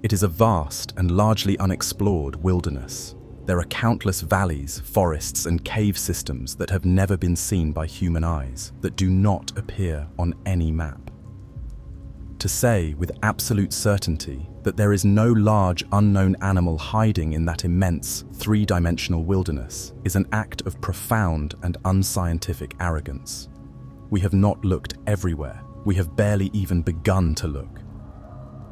A: It is a vast and largely unexplored wilderness. There are countless valleys, forests, and cave systems that have never been seen by human eyes, that do not appear on any map. To say with absolute certainty that there is no large unknown animal hiding in that immense three-dimensional wilderness is an act of profound and unscientific arrogance. We have not looked everywhere. We have barely even begun to look.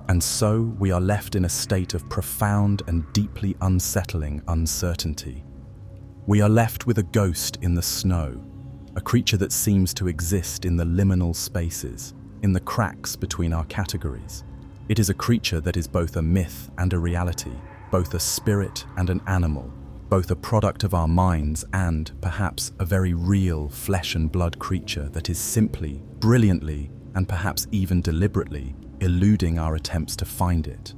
A: And so we are left in a state of profound and deeply unsettling uncertainty. We are left with a ghost in the snow, a creature that seems to exist in the liminal spaces, in the cracks between our categories. It is a creature that is both a myth and a reality, both a spirit and an animal, both a product of our minds and, perhaps, a very real flesh and blood creature that is simply, brilliantly, and perhaps even deliberately eluding our attempts to find it.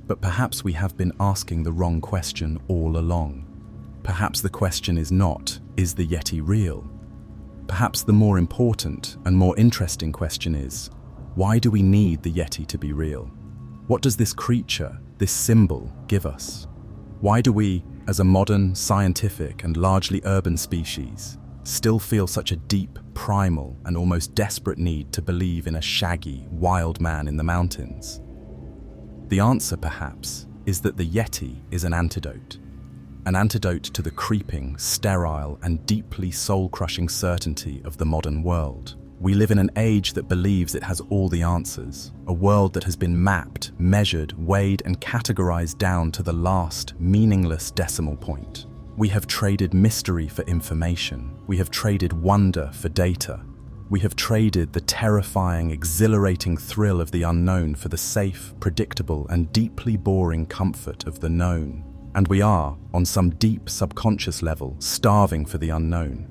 A: But perhaps we have been asking the wrong question all along. Perhaps the question is not, is the Yeti real? Perhaps the more important and more interesting question is, why do we need the Yeti to be real? What does this creature, this symbol, give us? Why do we, as a modern, scientific and largely urban species, still feel such a deep, primal and almost desperate need to believe in a shaggy, wild man in the mountains? The answer, perhaps, is that the Yeti is an antidote to the creeping, sterile and deeply soul-crushing certainty of the modern world. We live in an age that believes it has all the answers, a world that has been mapped, measured, weighed and categorized down to the last, meaningless decimal point. We have traded mystery for information. We have traded wonder for data. We have traded the terrifying, exhilarating thrill of the unknown for the safe, predictable and deeply boring comfort of the known. And we are, on some deep subconscious level, starving for the unknown.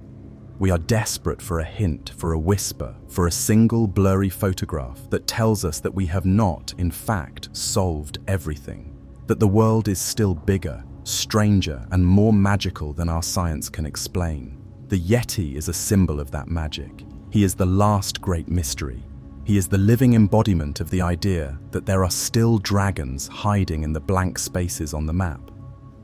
A: We are desperate for a hint, for a whisper, for a single blurry photograph that tells us that we have not, in fact, solved everything. That the world is still bigger, stranger, and more magical than our science can explain. The Yeti is a symbol of that magic. He is the last great mystery. He is the living embodiment of the idea that there are still dragons hiding in the blank spaces on the map.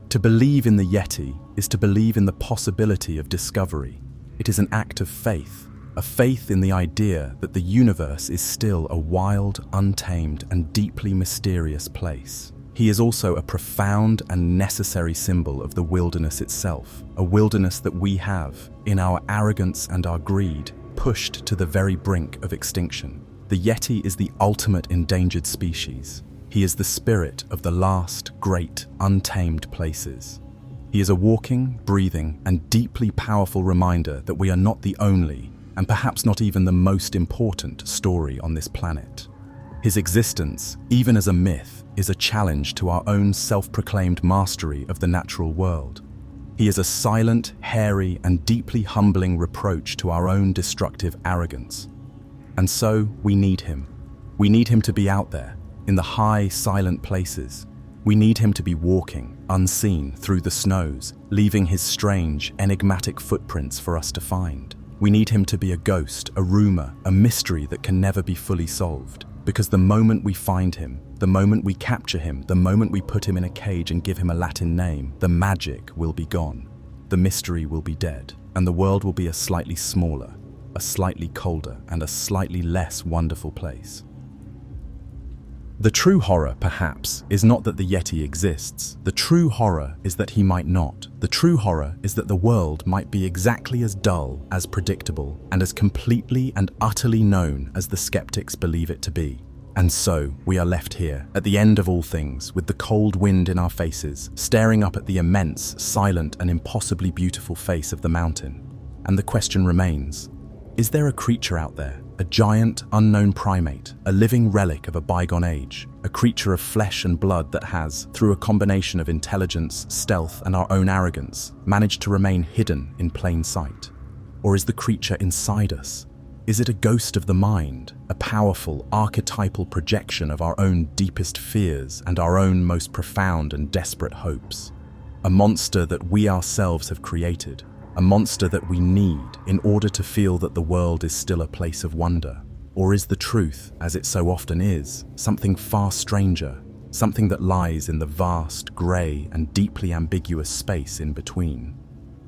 A: To believe in the Yeti is to believe in the possibility of discovery. It is an act of faith, a faith in the idea that the universe is still a wild, untamed, and deeply mysterious place. He is also a profound and necessary symbol of the wilderness itself, a wilderness that we have, in our arrogance and our greed, pushed to the very brink of extinction. The Yeti is the ultimate endangered species. He is the spirit of the last, great, untamed places. He is a walking, breathing, and deeply powerful reminder that we are not the only, and perhaps not even the most important, story on this planet. His existence, even as a myth, is a challenge to our own self-proclaimed mastery of the natural world. He is a silent, hairy, and deeply humbling reproach to our own destructive arrogance. And so, we need him. We need him to be out there, in the high, silent places. We need him to be walking, unseen, through the snows, leaving his strange, enigmatic footprints for us to find. We need him to be a ghost, a rumor, a mystery that can never be fully solved. Because the moment we find him, the moment we capture him, the moment we put him in a cage and give him a Latin name, the magic will be gone. The mystery will be dead, and the world will be a slightly smaller, a slightly colder, and a slightly less wonderful place. The true horror, perhaps, is not that the Yeti exists. The true horror is that he might not. The true horror is that the world might be exactly as dull, as predictable, and as completely and utterly known as the skeptics believe it to be. And so, we are left here, at the end of all things, with the cold wind in our faces, staring up at the immense, silent, and impossibly beautiful face of the mountain. And the question remains, is there a creature out there? A giant, unknown primate, a living relic of a bygone age, a creature of flesh and blood that has, through a combination of intelligence, stealth, and our own arrogance, managed to remain hidden in plain sight? Or is the creature inside us? Is it a ghost of the mind, a powerful, archetypal projection of our own deepest fears and our own most profound and desperate hopes? A monster that we ourselves have created, a monster that we need in order to feel that the world is still a place of wonder? Or is the truth, as it so often is, something far stranger, something that lies in the vast, grey, and deeply ambiguous space in between?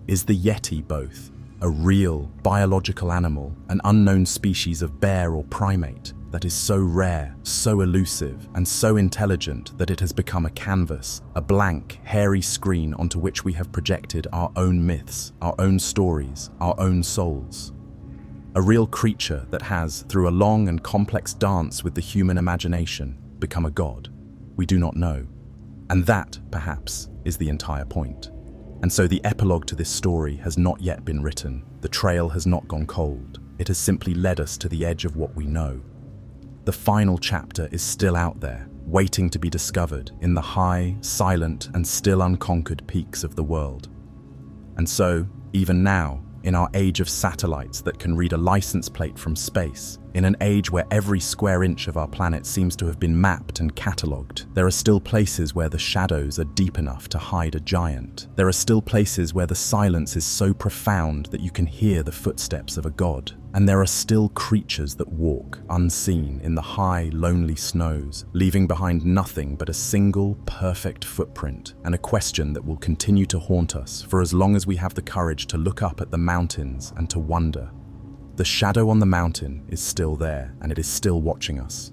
A: Is the Yeti both a real, biological animal, an unknown species of bear or primate that is so rare, so elusive, and so intelligent that it has become a canvas, a blank, hairy screen onto which we have projected our own myths, our own stories, our own souls? A real creature that has, through a long and complex dance with the human imagination, become a god? We do not know. And that, perhaps, is the entire point. And so the epilogue to this story has not yet been written. The trail has not gone cold. It has simply led us to the edge of what we know. The final chapter is still out there, waiting to be discovered in the high, silent, and still unconquered peaks of the world. And so, even now, in our age of satellites that can read a license plate from space, in an age where every square inch of our planet seems to have been mapped and catalogued, there are still places where the shadows are deep enough to hide a giant. There are still places where the silence is so profound that you can hear the footsteps of a god. And there are still creatures that walk, unseen, in the high, lonely snows, leaving behind nothing but a single, perfect footprint, and a question that will continue to haunt us for as long as we have the courage to look up at the mountains and to wonder. The shadow on the mountain is still there, and it is still watching us.